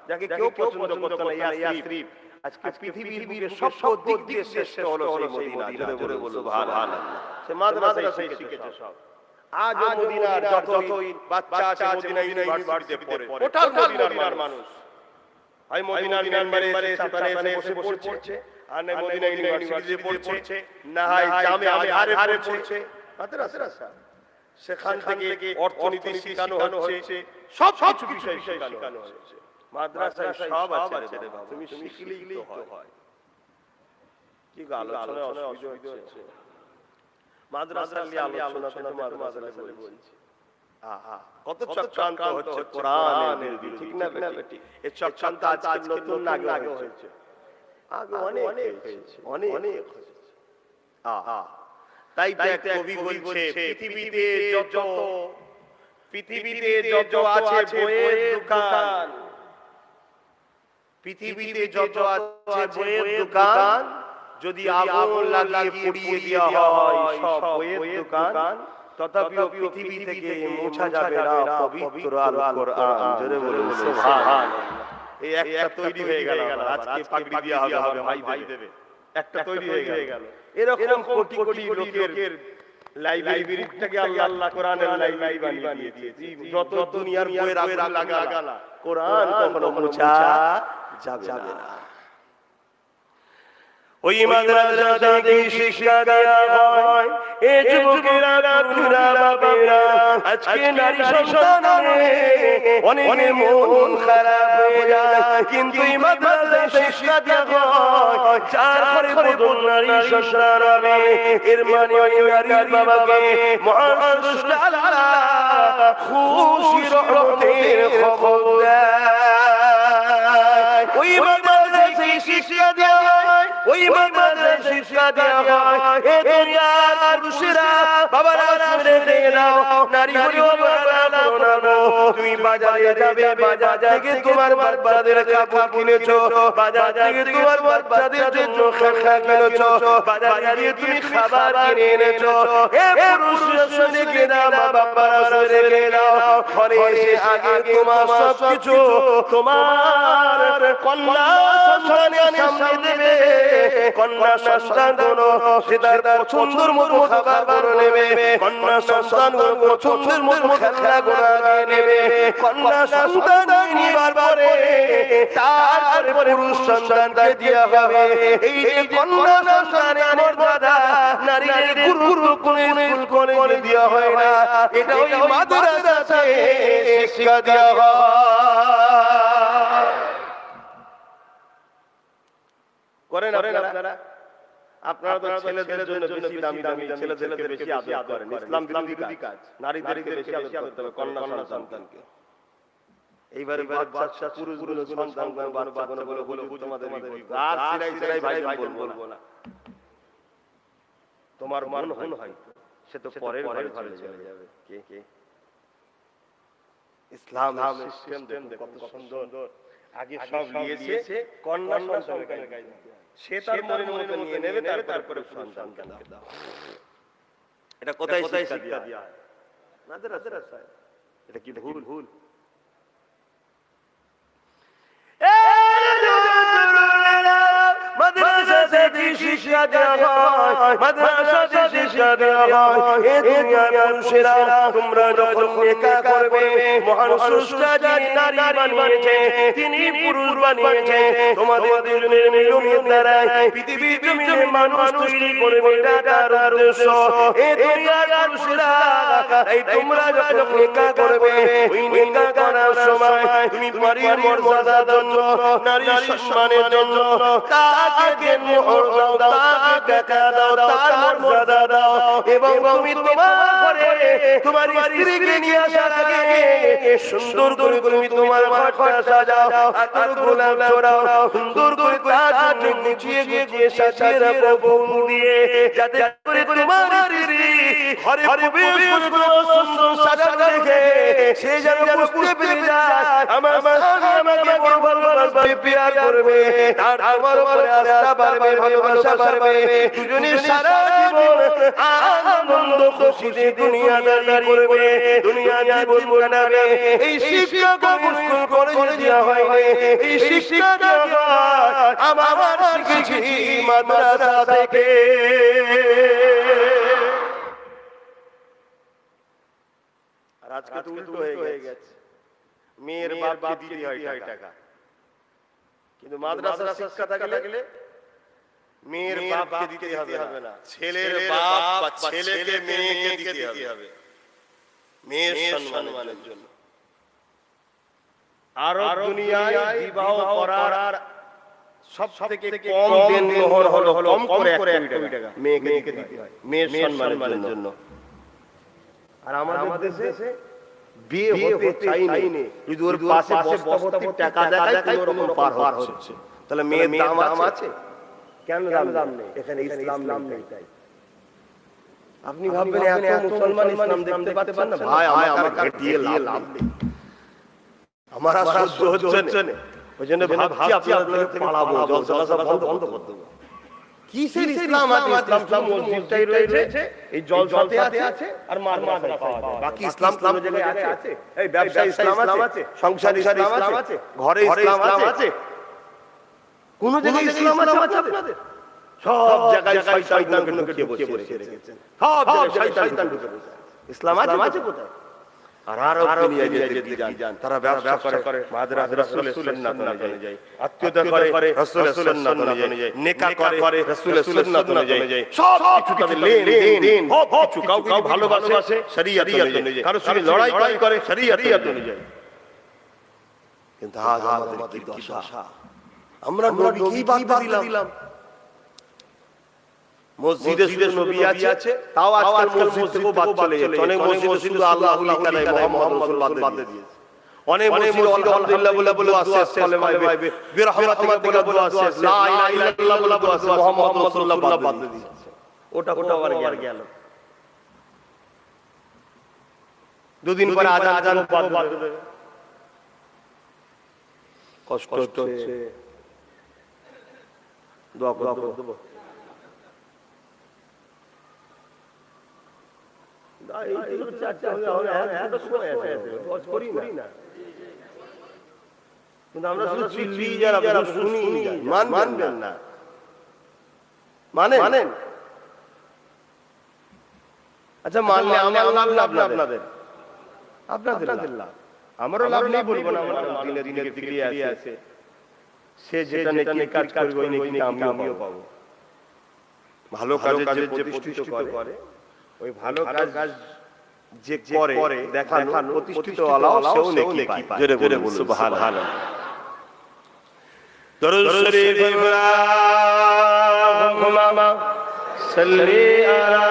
যাকে কেউ পছন্দ করতে না, ইয়াসরিব, আজকে পৃথিবীর বুকে সব দিক দিয়ে শ্রেষ্ঠ হলো সেই মদিনা। জোরে বলুন সুবহানাল্লাহ। সে মাদ্রাসায় শিখেছে সব। আজও মদিনার যতই বাচ্চা আছে মদিনা ইউনিভার্সিটিতে পড়ে, টোটাল মদিনার মানুষ হয় মদিনার মেম্বারে সাতানে বসে পড়ছে, আর না মদিনা ইউনিভার্সিটিতে পড়ছে, না হয় জামে আজহারে পড়ছে। মাদ্রাসা সেখান থেকে অর্থনীতি শেখানো হচ্ছে, সব কিছু বিষয় শেখানো হচ্ছে। মাদ্রাসায় সব আছে রে বাবা, তুমি শিখলেই তো হয়। কি আলোচনা অসুবিধা হচ্ছে? মাদ্রাসা নিয়ে আলোচনা মাদ্রাসায় বলছি। কত চক্রান্ত হচ্ছে কোরআনের বিরুদ্ধে, ঠিক না বেটি? এই চক্রান্ত আজকে নতুন না, আগে হয়েছে, আগে অনেক হয়েছে। তাই কবি বলছে পৃথিবীতে যত আছে বইয়ের দোকান, পৃথিবীতে যত আছে বইয়ের দোকান, যদি আগুন লাগিয়ে পুড়িয়ে দেওয়া হয় সব বইয়ের দোকান, তথাপিও পৃথিবী থেকে মোছা যাবে না পবিত্র আল কোরআন। জোরে বলুন সুবহানাল্লাহ। এই একটা তৈরি হয়ে গেল, আজকে পাগড়ি দেওয়া হবে, ভাই দেবে, একটা তৈরি হয়ে গেল। এরকম কোটি কোটি লোকের লাইব্রেরিটাকে আল্লাহ কোরআনের লাইব্রেরি বানিয়ে দিয়েছে। যত দুনিয়ার বইয়ের আগুন লাগালা, কোরআন কখনো মোছা যাবে না। ওই মাদ্রাসাতে শিক্ষা দেওয়া হয়। এই যুবকেরা, তরুণরা, বাবারা, আজকে নারী সন্তানের অনেক মন খারাপ হয়ে যায়, কিন্তু এই মাদ্রাসায় শিক্ষা দেওয়া হয় যার ঘরে বদল নারী সন্তান হবে, এর মানে ওই নারীর বাবাকে মহান স্রষ্টা আল্লাহ খুশি রহমতের খবর দেয়। ওই মাদ্রাসায় শিক্ষা দেওয়া হয়, ওই মাদ্রাসায় শিক্ষা দেওয়া হয়। এ দুনিয়ার পুরুষেরা বাবারা শুনে দিয়ে দাও নারী বলে অবহেলা করো না গো তুমি বাজারে যাবে বাজার থেকে তোমার বাচ্চাদের কাপড় কিনেছো বাজার থেকে তোমার বাচ্চাদের জন্য খেলনা কিনেছো বাজারে গিয়ে তুমি খাবার কিনে এনেছো এ পুরুষরা শুনে কে দাও মা বাবারা শুনে কে দাও ঘরে এসে আগে তোমার সবকিছু তোমার কন্যা সন্তানের সামনে দেবে কন্যা সন্তান গুলো সে তার পছন্দের মতো খাবার করে নেবে কন্যা সন্তান গুলো পছন্দের মতো খেলনা গুলো নেবে কন্যা সন্তান নিবার পরে তারপরে পুরুষ সন্তানকে দেওয়া হবে এই যে কন্যা সন্তানের মর্যাদা নারীদের গুরুকুলে করে দেওয়া হয় না এটা ওই মাদ্রাসাতে শিক্ষা দেওয়া হয় করেন আপনারা আপনারা তো ছেলেদের জন্য বেশি দামি ছেলেদেরকে বেশি আদর করেন ইসলাম বিরোধী কাজ নারীদেরকে বেশি আদর করতে হবে কন্যা সন্তানকে এইবারে বাচ্চা পুরুষগুলো সন্তানগুলো বাচ্চাগুলো বলে তোমাদের আর সিরাই ভাই বলবো না তোমার মন হয় সে তো পরের ঘরে চলে যাবে কে ইসলাম সিস্টেম দেখুন কত সুন্দর আগে সব নিয়েছে কন্যা সন্তানের গায়ে সে তার মনের মতো নিয়ে নেবে তারপরে সন্তানকে দাও এটা কোথায় শিক্ষা দেয়া হয় মাদ্রাসায় এটা কি ভুল মাদ্রাসাতে শিক্ষা দেওয়া হয় মাদ্রাসাতে শিক্ষা দেওয়া হয় এ দুনিয়ার মানুষেরা তোমরা যখন নেকাহ করবে মহান স্রষ্টা যিনি নারী বানিয়েছে তিনি পুরুষ বানিয়েছে তোমাদের দুজনের মিলনের দ্বারা পৃথিবীর জমিনে মানুষ তৈরি করবে এটা তার উদ্দেশ্য এ দুনিয়ার মানুষেরা এই তোমরা যখন নেকাহ করবে ওই নেকাহ করার সময় তুমি নারীর মর্যাদার জন্য নারীর সম্মানের জন্য তাকে মোহর দাও তাকে টাকা দাও তার মর্যাদা দাও এবং তুমি তোমার ঘরে তোমার স্ত্রীকে নিয়ে আসার আগে সুন্দর করে তুমি তোমার ঘরটা সাজাও আতর গোলাপ ছড়াও সুন্দর করে তার জন্য গুছিয়ে গুছিয়ে সাজিয়ে রাখো ফুল দিয়ে যাতে করে তোমার স্ত্রী ঘরে প্রবেশ করবে সুন্দর সাজানো দেখে সে যেন বুঝতে পেরে যায় আমার স্বামী আমাকে বড় ভালোবাসবে প্যার করবে তার আমার উপরে আস্থা বাড়বে ভালোবাসা বাড়বে দুজনে সারা জীবন আনন্দ খুশিতে দুনিয়াদারি করবে দুনিয়া জীবন কাটাবে এই শিক্ষা মুশকিল করে দেওয়া হয় এই শিক্ষা দেওয়া আমার শিখেছি মাদ্রাসা থেকে আর আজকে তো উল্টো হয়ে গেছে মেয়ের বাপকে দিতে হয় টাকা কিন্তু মাদ্রাসার শিক্ষা থাকলে মেয়ের বাপকে দিতে হবে না ছেলের বাপ বা ছেলেকে মেয়েকে দিতে হবে মেয়ের সম্মানের জন্য আর দুনিয়ায় বিবাহ করার সবথেকে কম দেনমোহর হলো কম করে 1 কোটি টাকা মেয়েকে দিতে হয় মেয়ের সম্মানের জন্য আর আমাদের দেশে বিয়ে হতে চাই নাই যদি ওর পাশে বস্তা ভর্তি টাকা দেখায় তাই ওরকম পার হচ্ছে তাহলে মেয়ের দাম আছে কেন দাম নেই এখানে ইসলাম নেই তাই আপনি ভাববেন এত মুসলমান ইসলাম দেখতে পাচ্ছেন না ভাই আমার দিয়ে লাভ নেই আমার সহ্য হচ্ছে না ওইজন্য ভাবছি আপনাদেরকে পালাবো জলসা বন্ধ করে দেব কিসের ইসলাম আছে ইসলাম মসজিদটাই রয়েছে এই জলসাতে আছে আর মাদ্রাসায় পাওয়া যায় বাকি ইসলাম কোন জায়গায় আছে এই ব্যবসা ইসলাম আছে সংসার ইসলাম আছে ঘরে ইসলাম আছে কোন জায়গায় ইসলাম আছে আপনাদের সব জায়গায় শয়তান ঢুকে বসে রেখেছেন সব জায়গায় শয়তান ঢুকে বসে ইসলাম আছে কোথায় আর আরব দুনিয়ায় যেতে যান তারা ব্যবসা করে মাদ্রাসা রাসূলের সুন্নাত অনুযায়ী আত্মীয়তা করে রাসূলের সুন্নাত অনুযায়ী নেকাহ করে রাসূলের সুন্নাত অনুযায়ী সব কিছু তাদের লেন সব কিছু কাউকে ভালোবাসে শরীয়ত অনুযায়ী কারো সঙ্গে লড়াই করে শরীয়ত অনুযায়ী কিন্তু আজ আমাদের কি দশা আমরা নবীকেই বাদ দিলাম মসজিদে শুধু নবী আছে তাও আজকাল মসজিদ থেকে বাদ চলে যাচ্ছে অনেক মসজিদে শুধু আল্লাহু লিখা নাই মুহাম্মদ রাসূল বাদ দিয়েছে অনেক মসজিদে আলহামদুলিল্লাহ বলে আছে সালামাই বিরহমাতিকা বলে আছে লা ইলাহা ইল্লাল্লাহ বলে আছে মুহাম্মদ রাসূলুল্লাহ বাদ দিয়েছে ওটা আবার গেল দুদিন পরে আজান কষ্ট হচ্ছে, দোয়া করব আমরা চিল্লি যারা শুনি মানবেন না, মানেন? আচ্ছা মানলে আমার লাভ না আপনাদের লাভ, আমারও লাভ নেই বলবো না, আমার দিনের ফিরিয়ে আছে, সে যেটা নেকি কাজ করবে ওই নেকি আমিও পাবো। ভালো কাজে যে প্রতিষ্ঠিত করে, ওই ভালো কাজ যে করে দেখানো প্রতিষ্ঠিত আল্লাহ সেও নেকি পায়। জোরে বলুন সুবহানাল্লাহ। দরুদ শরীফ আল্লাহুম্মা সাল্লি আলা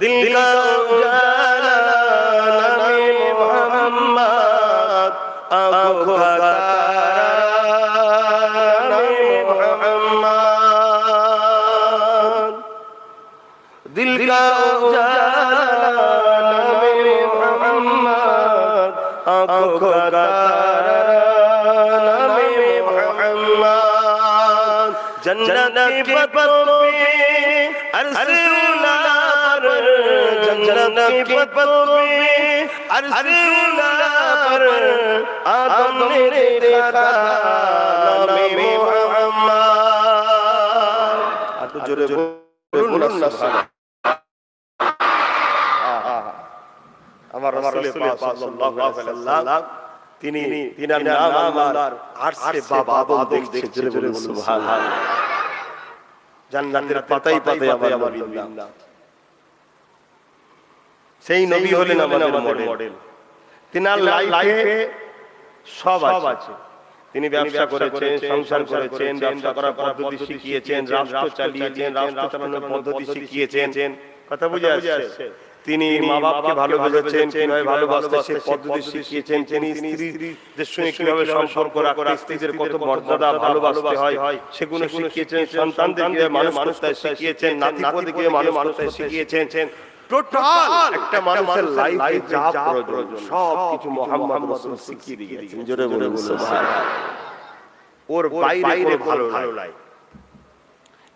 दिल का उजाला नबी मोहम्मद, आँखों का तारा नबी मोहम्मद, दिल का उजाला नबी मोहम्मद, आँखों का तारा नबी मोहम्मद, जन्नत की पत्तों पे अरसे जन्नत की पत्तों पे अरसे पर आदम ने देखा नबी मोहम्मद। तो जोरे बोलुन ना আমার রাসূল পাক সাল্লাল্লাহু আলাইহি ওয়াসাল্লাম তিনার নাম আল্লাহর আরশে বাবা দেখছে। জোরে বলুন সুবহানাল্লাহ। জান্নাতের পাতায় পাতায় আমার নাম। সেই নবী হলেন আমাদের মডেল। তিনার লাইফে সব আছে। তিনি ব্যবসা করেছেন, সংসার করেছেন, ব্যবসা করার পদ্ধতি শিখিয়েছেন, রাষ্ট্র চালিয়েছেন, রাষ্ট্র চালানোর পদ্ধতি শিখিয়েছেন। কথা বুঝে আসছে? তিনি মা বাপকে ভালোবেসেছেন, কিভাবে ভালোবাসতে সে পদ্ধতি শিখিয়েছেন। তিনি স্ত্রীদের সঙ্গে কিভাবে সম্পর্ক রাখতে, স্ত্রীদের কত মর্যাদা ভালোবাসতে হয় সেগুলো শিখিয়েছেন। সন্তানদের কিভাবে মানুষ করতে শিখিয়েছেন, নাতিপতিকে মানুষ করতে শিখিয়েছেন। টোটাল একটা মানুষের লাইফে যা প্রয়োজন সব কিছু মুহাম্মদ রাসূল শিখিয়ে দিয়েছেন। জোরে বলুন সুবহানাল্লাহ। ওর বাইরে ভালো লাগে।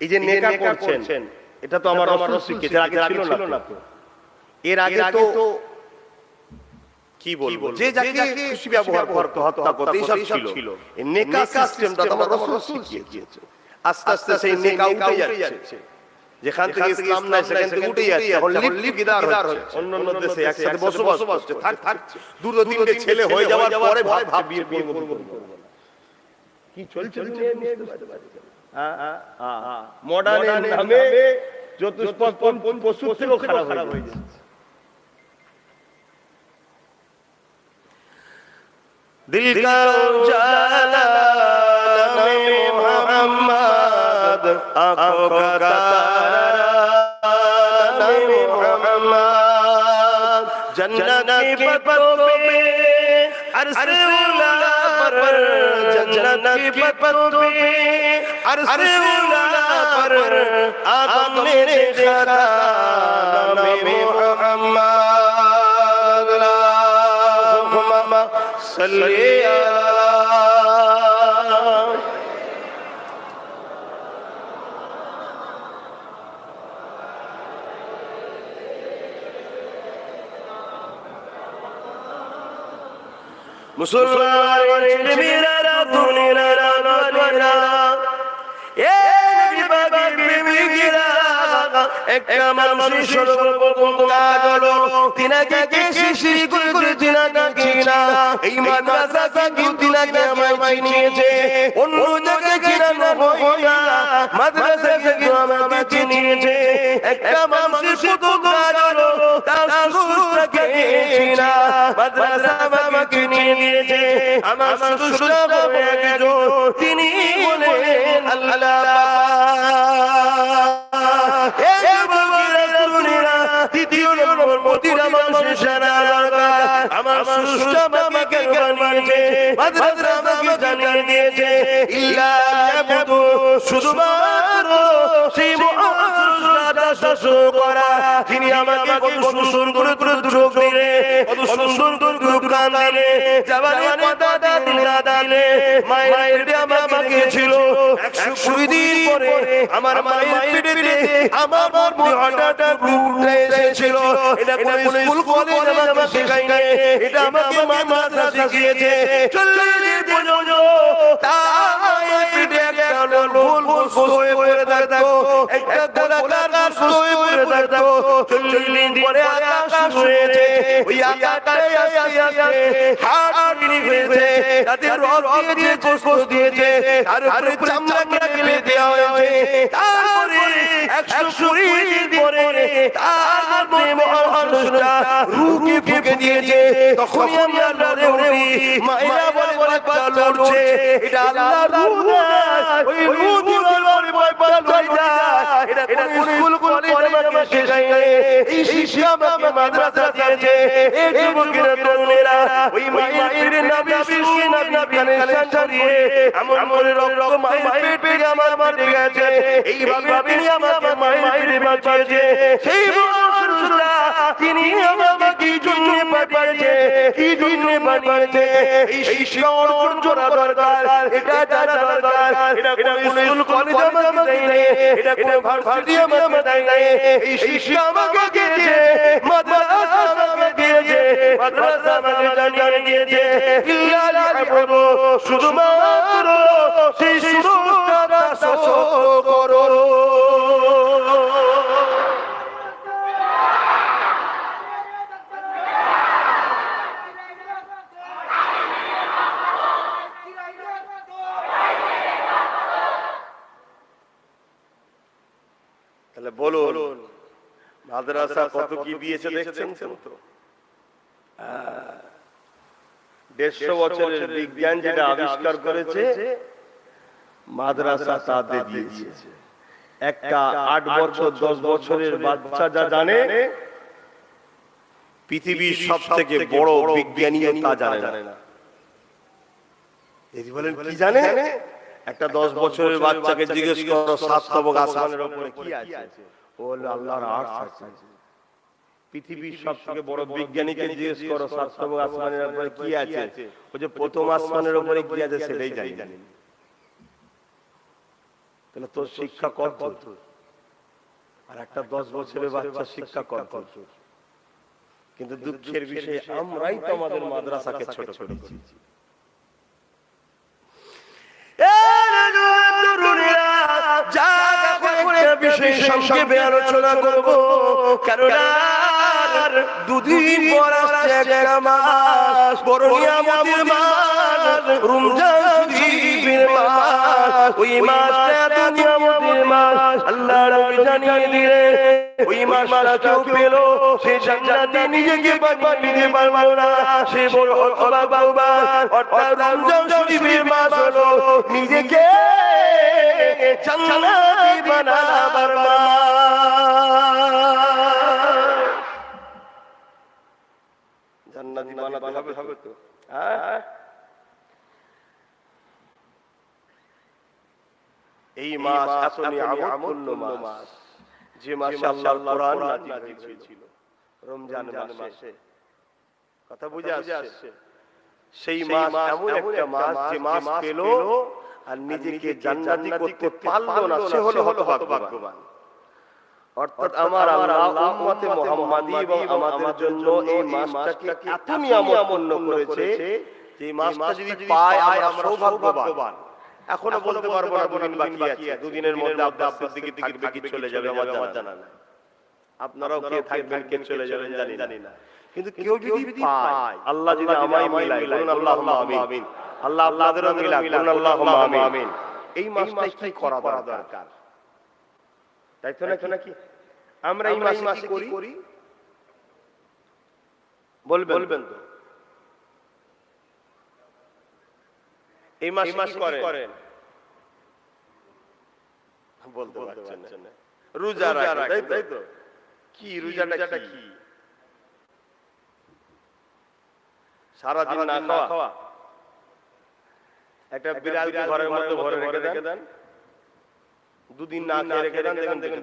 এই যে নেকা করছেন, এটা তো আমার রাসূল শিখিয়েছেন, আগে ছিল না তো। এর আগে তো কি বলবো, যে যাকে খুশি ব্যবহার করতে হত্যা করতে সব ছিল। এই নেকা সিস্টেমটা তো আমার রাসূল শিখিয়েছে। আস্তে আস্তে সেই নেকা উঠে যাচ্ছে। যেখান থেকে ইসলাম নাই সেখান থেকে উঠে যাচ্ছে। এখন লিপগিদার হচ্ছে। অন্য দেশে একসাথে বসবাস করছে, থাকছে। দুটো তিনটে ছেলে হয়ে যাওয়ার পরে ভাব বিয়ে করব না। কি চলছে মডার্নের নামে চতুষ্পদ পশু থেকেও খারাপ হয়ে যাচ্ছে। दिल का उजाला नबी मोहम्मद, आँखों का तारा नबी मोहम्मद, जन्नत की पत्तों पे अरसे उला पर, जन्नत की पत्तों पे अरसे उला पर आदम ने देखा नबी मोहम्मद, अल्लाहुम्मा सल्ली अला मुसलमान मेरा दुनिया दुनिया ए नबी बागी बेबी गिरा একটা মানুষ সর্বপ্রথম কাজ হলো তিনাকে শিশির করে তিনাকে চিনা। এই মাদ্রাসা থেকে তিনাকে আমায় চিনিয়েছে, অন্য জায়গায় চিনানো হয় না, মাদ্রাসা থেকে আমাকে চিনিয়েছে। একটা মানুষের প্রথম কাজ হলো তার সুস্থকে চিনা। মাদ্রাসা আমাকে নিয়েছে, আমার সুস্থ হবে একজন, তিনি বলেন আল্লাহ। দ্বিতীয় নম্বর প্রতিটা মানুষের জানা দরকার আমার স্রষ্টা আমাকে কেন বানিয়েছে মাদ্রাসা আমাকে জানিয়ে দিয়েছে ইল্লা ইয়াবুদু শুধুমাত্র সেই মহান স্রষ্টা শাসন করা যিনি আমাকে কত সুন্দর করে চোখ দিলে কত সুন্দর করে কান দিলে জবানে কথা দিলে মায়ের পেটে আমাকে দিয়েছিল 120 দিন পরে আমার মায়ের পেটে আমার মনে হঠাৎ উঠে এসেছিল এটা কোন স্কুল কলেজ আমাকে শেখায় নাই এটা আমাকে মাদ্রাসা শিখিয়েছে 40 দিন পর্যন্ত তার মায়ের পেটে একটা গোল গোস্ত হয়ে পড়ে থাকতো একটা গোলাকার গোস্ত হয়ে পড়ে থাকতো 40 দিন পরে আকাশ হয়েছে ওই আকাশে আস্তে আস্তে হাড় তৈরি হয়েছে তাতে রড দিয়েছে গোস্ত দিয়েছে তার উপরে চামড়া কেটে দেওয়া হয়েছে তারপরে 120 দিন পরে তার মধ্যে মহান স্রষ্টা রূহকে ফুঁকে দিয়েছে তখনই আমরা লড়ে উঠি মায়েরা বলে বাচ্চা লড়ছে এটা আল্লাহর রূহ না ওই রূহ দিয়ে লড়ে বাচ্চা লড়ে যায় এটা কোন স্কুল কলেজ আমাকে শেখায় নাই এই শিক্ষা আমাকে মাদ্রাসা দিয়েছে এই যুবকেরা তরুণেরা ওই মায়ের নবী শুনে নবী কানেকশন করিয়ে এমন করে রক্ত মায়ের পেটে আমার মারতে গেছে এইভাবে তিনি আমাকে মায়ের পেটে বাঁচিয়েছে সেই মহান স্রষ্টা তিনি আমাকে কি জন্য পাঠিয়েছে কি জন্য বানিয়েছে এই শিক্ষা অর্জন করা দরকার এটা জানা দরকার এটা কোন স্কুল কলেজ আমাকে দেয় নাই এটা কোন ভার্সিটি আমাকে দেয় নাই এই শিক্ষা আমাকে দিয়েছে মাদ্রাসা আমাকে দিয়েছে মাদ্রাসা আমাকে জানিয়ে দিয়েছে ইল্লা ইয়াবুদু শুধুমাত্র সেই স্রষ্টার শাসন করো তাহলে বলুন মাদ্রাসা কত কি দিয়েছে দেখছেন তো 150 বছরের বিজ্ঞান যেটা আবিষ্কার করেছে মাদ্রাসা তাদের দিয়েছে একটা 8 বছর 10 বছরের বাচ্চা যা জানে পৃথিবীর সবথেকে বড় বিজ্ঞানীও তা জানে না এই বলেন কি জানে একটা 10 বছরের বাচ্চাকে জিজ্ঞেস করো সাততবক আসমানের উপরে কি আছে ও বলে আল্লাহর আরশ আছে পৃথিবীর সবথেকে বড় বিজ্ঞানীকে জিজ্ঞেস করো সাততবক আসমানের উপরে কি আছে ও যে প্রথম আসমানের উপরে কি আছে সেটাই জানি তাহলে তোর শিক্ষা কত আর একটা 10 বছরের বাচ্চা শিক্ষা কত কিন্তু দুঃখের বিষয় আমরাই তো আমাদের মাদ্রাসাকে ছোট করেছি বিষয় সংক্ষেপে আলোচনা করব কেননা দুদিন পর আসছে একটা মাস বড় নিয়ামতের মাস রমজান শরীফের মাস ওই মাসটা এত নিয়ামতের মাস আল্লাহ নবী জানিয়ে দিলেন ওই মাসটা কেউ পেল সে জান্নাতে নিজেকে বানিয়ে নিতে পারবে না সে বড় হতভাগা অর্থাৎ রমজান শরীফের মাস হলো নিজেকে জান্নাতি বানাবার জান্নাতি বানাতে হবে তো এই মাস এত নিয়ামতপূর্ণ মাস যে মাসে আল্লাহর কোরআন নাযিল হয়েছিল রমজান মাসে কথা বুঝে আসছে সেই মাস এমন একটা মাস যে মাস পেল আর নিজেকে জান্নাতি করতে পারলো না সে হলো হতভাগ্যবান অর্থাৎ আমার আল্লাহ উম্মতে মুহাম্মাদি এবং আমাদের জন্য এই মাসটাকে এত নিয়ামতপূর্ণ করেছে যে মাসটা যদি পায় আমরা সৌভাগ্যবান এখনো বলতে পারবো না দুদিন বাকি আছে দুদিনের মধ্যে আব্বাস সিদ্দিকী থাকবে কি চলে যাবে আমার জানা নাই আপনারাও কে থাকবেন কে চলে যাবেন জানি না কিন্তু কেউ যদি পায় আল্লাহ যদি আমায় মিলায় বলুন আল্লাহুম্মা আমিন আল্লাহ আপনাদেরও মিলাক বলুন আল্লাহুম্মা আমিন এই মাসটাই কি করা দরকার তাই তো নাকি আমরা এই মাসে কি করি বলবেন তো এই মাসে কি করেন বলতে পারছেন না রোজা রাখেন তাই তো কি রোজাটা কি সারাদিন না খাওয়া, একটা বিড়াল ঘরের মধ্যে ভরে রেখে দেন, দুদিন না খেয়ে রেখে দেন, দেখেন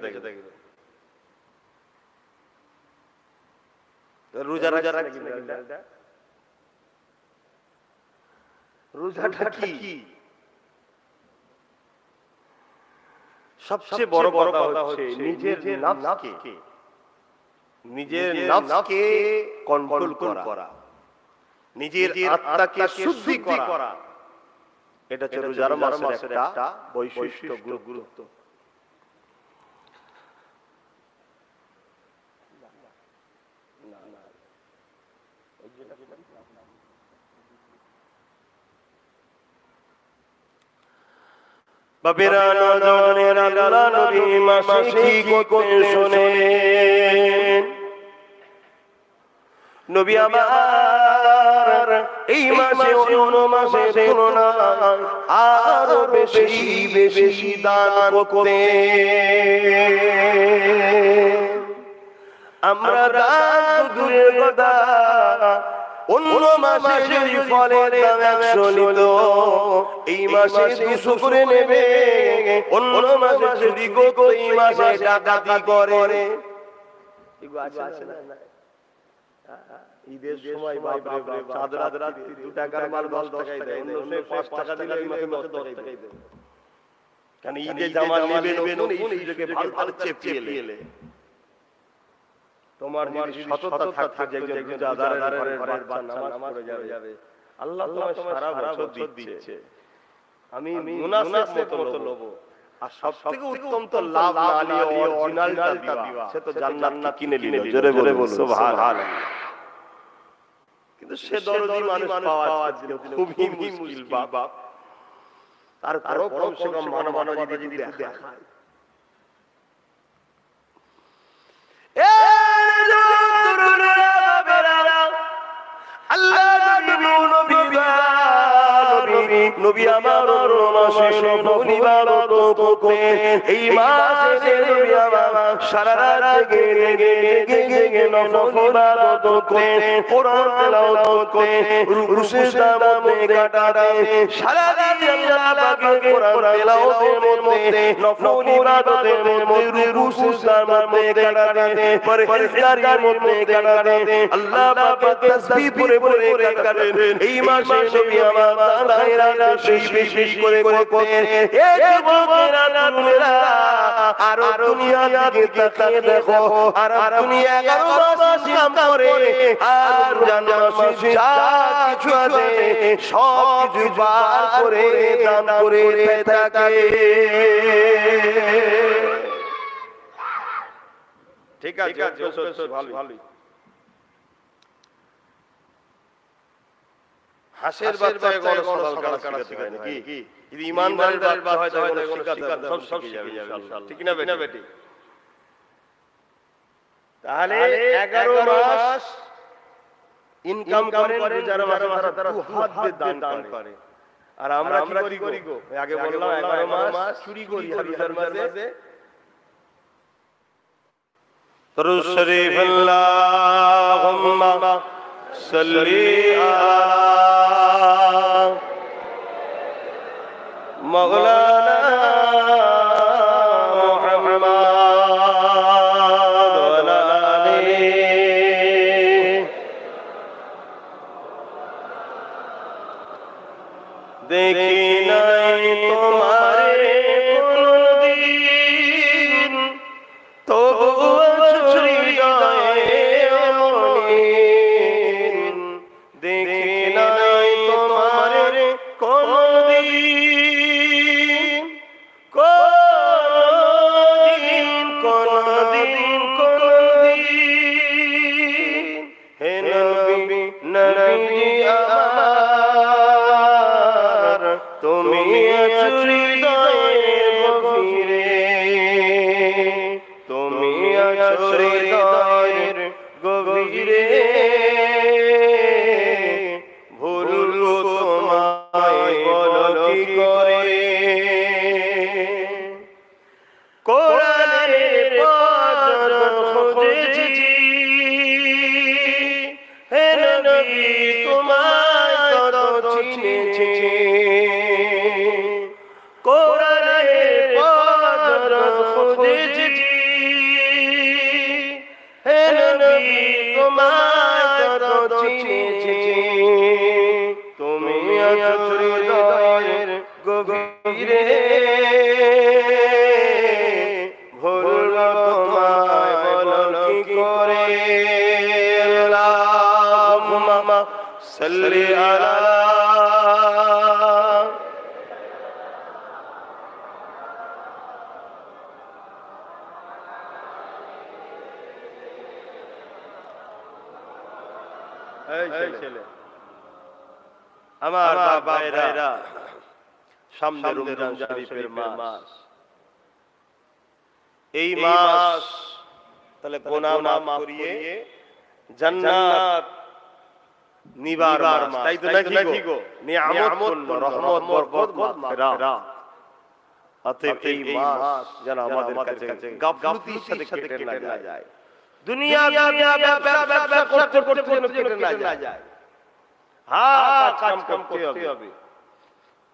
রোজা রোজাটা কি? সবচেয়ে বড় কথা হচ্ছে নিজের নফসকে কন্ট্রোল করা, নিজের আত্মাকে শুদ্ধি করা। এটা হচ্ছে রোজার মাসের একটা বৈশিষ্ট্য, গুরুত্ব। বাবেরা নজনের আল্লাহ নবী মাসে কি করতে শোনেন। নবী আমার এই মাসে অন্য মাসের তুলনায় আরো বেশি দান করতে। আমরা দান দূরের কথা, অন্য মাসে যদি ফলের দাম 100 নিত, এই মাসে 200 করে নেবে। অন্য মাসে চুরি করতো, এই মাসে ডাকাতি করে। ঈদের সময় চাঁদ রাত্রি 2 টাকার মাল 10 টাকায় দেয়, অন্য 5 টাকা দিলে এই মাসে 10 টাকায় দেয়। কারণ ঈদে জামা নেবে নতুন, এই সুযোগে ভাল চেপিয়ে এলে তোমার সততা থাকতে যে একজন আদারের ঘরের বাচ্চা নামাজ পড়ে যাবে, আল্লাহ তোমায় সারা বছর দিচ্ছে। আমি মুনাফিক মতো লব, আর সবথেকে উত্তম তো লাভ না নিয়ে অরিজিনালটা দিবা, সে তো জান্নাত কিনে নিল। জোরে বলুন সুবহানাল্লাহ। কিন্তু সে দরদি মানুষ পাওয়া খুবই মুশকিল বাপ। তারপরও কমসে কম মানবতা যদি দেখায়। নবী আমার মাসে নফল ইবাদত করতেন। এই মাসে নবী আমার সারা রাত জেগে নফল ইবাদত করতেন, কোরআন তেলাওয়াত করতেন, রুকু সিজদার মধ্যে কাটাতেন। সারা দিন আল্লাহ পাকের কোরআন তেলাওয়াতের মধ্যে, নফল ইবাদতের মধ্যে, রুকু সিজদার মধ্যে কাটাতেন, পরহেজগারির মধ্যে কাটাতেন। আল্লাহ পাকের তাসবিহ পড়ে কাটাতেন। এই মাসে নবী আমার বেশি করে করতেন। এই যুবকেরা তরুণেরা, আরো দুনিয়া দিকে তাকিয়ে দেখো, আর দুনিয়া 11 মাস কাম করে, আর জান্নাত মাসে যা কিছু আছে সব কিছু বার করে দান করে থাকে। ঠিক আছে, ভালোই। হাসের বাচ্চাকে কোনো সওয়াল করা শিখাতে হয় নাকি? যদি ইমানদারের বাচ্চা হয় তাহলে কোনো শিখাতে সব শিখে যাবে ইনশাআল্লাহ। ঠিক না বেটি? তাহলে 11 মাস ইনকাম করেন, রোজার মাসে তারা হাত দিয়ে দান করে। আর আমরা কি করি গো? আগে বললাম 11 মাস চুরি করি, আর রোজার মাসে দরুদ শরীফ আল্লাহুম্মা সাল্লি مولانا محمد وعلى آله দেখি নাই তোমারে কোনদিন, তবুও হৃদয়ে অমলিন। দেখি নাই তোমারে কোনদিন, হে নবী নবী আমার, তুমি আছো হৃদয়ের গভীরে, তুমি আছো হৃদয়ের গভীরে। ভুলবো তোমায় বলো কি করে, কোরআনের পথ খুঁজেছি, হে নবী নবী তোমায় তত চিনেছি কোরআনে পদ খুঁজেছি হে নবী তোমায় তত চিনেছি তুমি আছো হৃদয়ের গভীরে ভুলব তোমায় বলো কি করে আল্লাহুম্মা সাল্লি আলা আমার ভাইরা সামনে রমজান শরীফের মাস এই মাস তাহলে গুনাহ মাফ করিয়ে জান্নাত নিবার মাস তাই তো নাকি গো নিয়ামত রহমত বরকত মাগফিরাত অতএব এই মাস যেন আমাদের কাছে গাফলতির সাথে কেটে না যায় দুনিয়া ব্যবসা করতে করতে যেন কেটে না যায় হ্যাঁ কাজ করতে হবে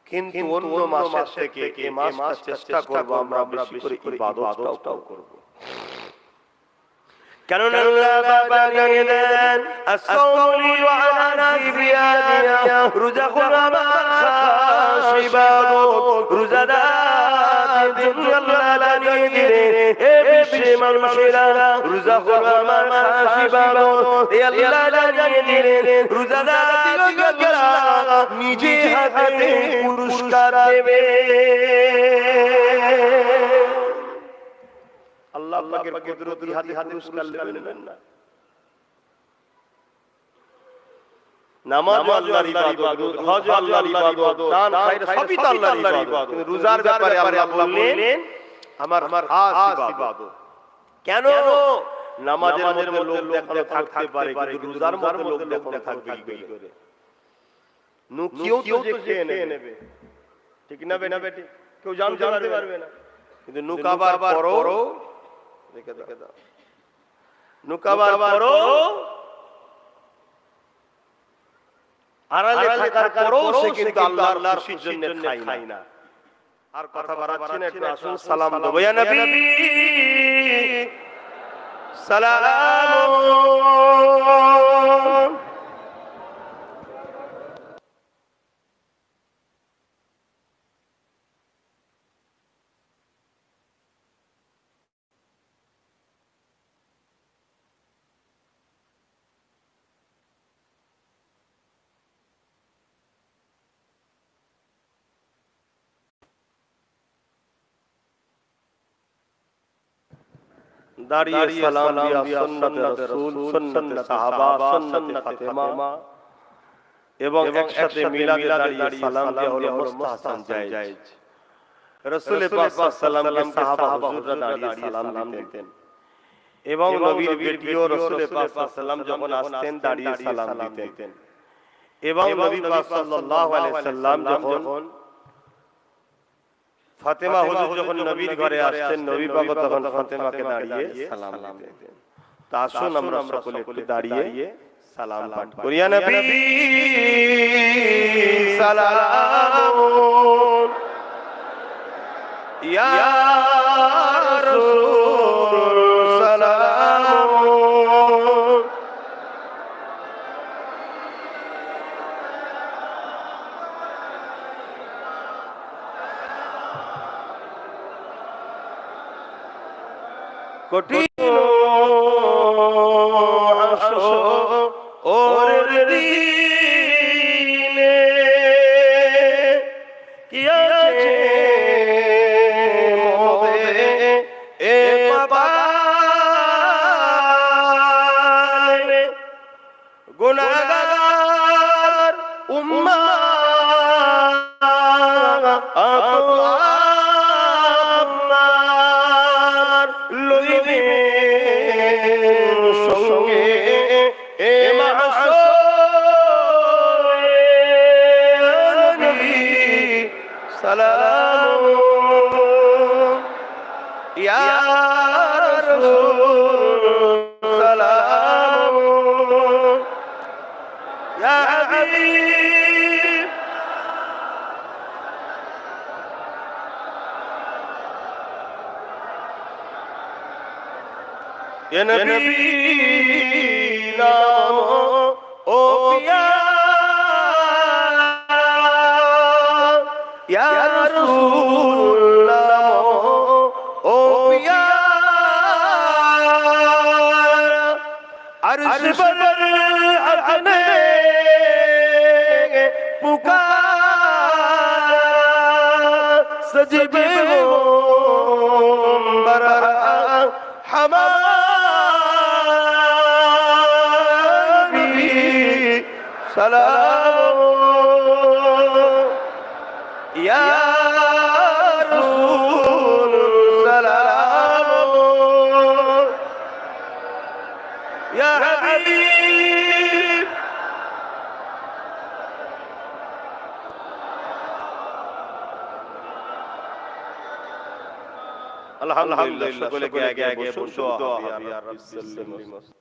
কিন্তু অন্য মাস থেকে এই মাসটা চেষ্টা করব আমরা বেশি করে ইবাদতটাও করব কেননা আল্লাহ বাবা জানিয়ে দেন as-sawmu wa ana biya রোজা খোলা মাসিবাদো রোজাদার জন্য আল্লাহ জানিয়ে দিলেন হে বিশ্বের মানুষেরা রোজা খোলা মাসিবাদো এ আল্লাহ জানিয়ে দিলেন রোজাদারকে আল্লাহ নিজে হাতে পুরস্কার দেবে আল্লাহ পাকের কুদরতি হাতে পুরস্কার দেবেন না নামাজ আল্লাহর ইবাদত হজ আল্লাহর ইবাদত দান খায়র সবই তো আল্লাহর ইবাদত কিন্তু রোজার ব্যাপারে আল্লাহ বললেন আমার খাস ইবাদত কেন নামাজের মধ্যে লোক দেখানো থাকতে পারে কিন্তু রোজার মধ্যে লোক দেখানো থাকবে কি করে নুকিও তো যে খেয়ে নেবে ঠিক না বেটি কেউ জানতে পারবে না কিন্তু নুকাবার পরও দেখে দাও নুকাবার পরও আড়ালে থাকার পরও সে কিন্তু আল্লাহর খুশির জন্য খায় না আর কথা বাড়াচ্ছি না একটু আসুন সালাম দেব ইয়া নবী সালাম দাঁড়িয়ে সালাম দিয়া সুন্নাতে রাসূল সুন্নাতে সাহাবা সুন্নাতে ফাতেমা এবং একসাথে মিলাদে দাঁড়িয়ে সালাম দেওয়া হলো মুস্তাহসান জায়েজ রাসূল পাক সাল্লাল্লাহু আলাইহি সাহাবা হুজুররা দাঁড়িয়ে সালাম দিতেন এবং নবীর বেটিও রাসূল পাক সাল্লাল্লাহু যখন আসতেন দাঁড়িয়ে সালাম দিতেন এবং নবী পাক সাল্লাল্লাহু আলাইহি সাল্লাম যখন ফাতেমা হুজুর যখন নবীর ঘরে আসতেন নবী পাক তখন ফাতেমাকে দাঁড়িয়ে সালাম দিতেন তা আসুন আমরা সকলে একটু দাঁড়িয়ে সালাম পাঠ করি ইয়া নবী সালাম ইয়া রাসূল সালাম কঠিন আসো ওর দিনে কি আছে মোদে এ পাবালে গুনাহগার উম্মাহ আপনার লইবে সঙ্গে এ মাসরে নবী সালাম ইয়া রাসূল সালাম ইয়া হাবিব ইয়া নবী নাম ও পিয়া ইয়া রাসূল নাম ও পিয়া अर्श पर अपने पुकार सजबे वो बरा हमारी सलाम या रसूल सलाम या हबीब अल्हम्दुलिल्लाह সকলে কে আগে বসুন দোয়া হবে ইয়া রাব্বি সাল্লিম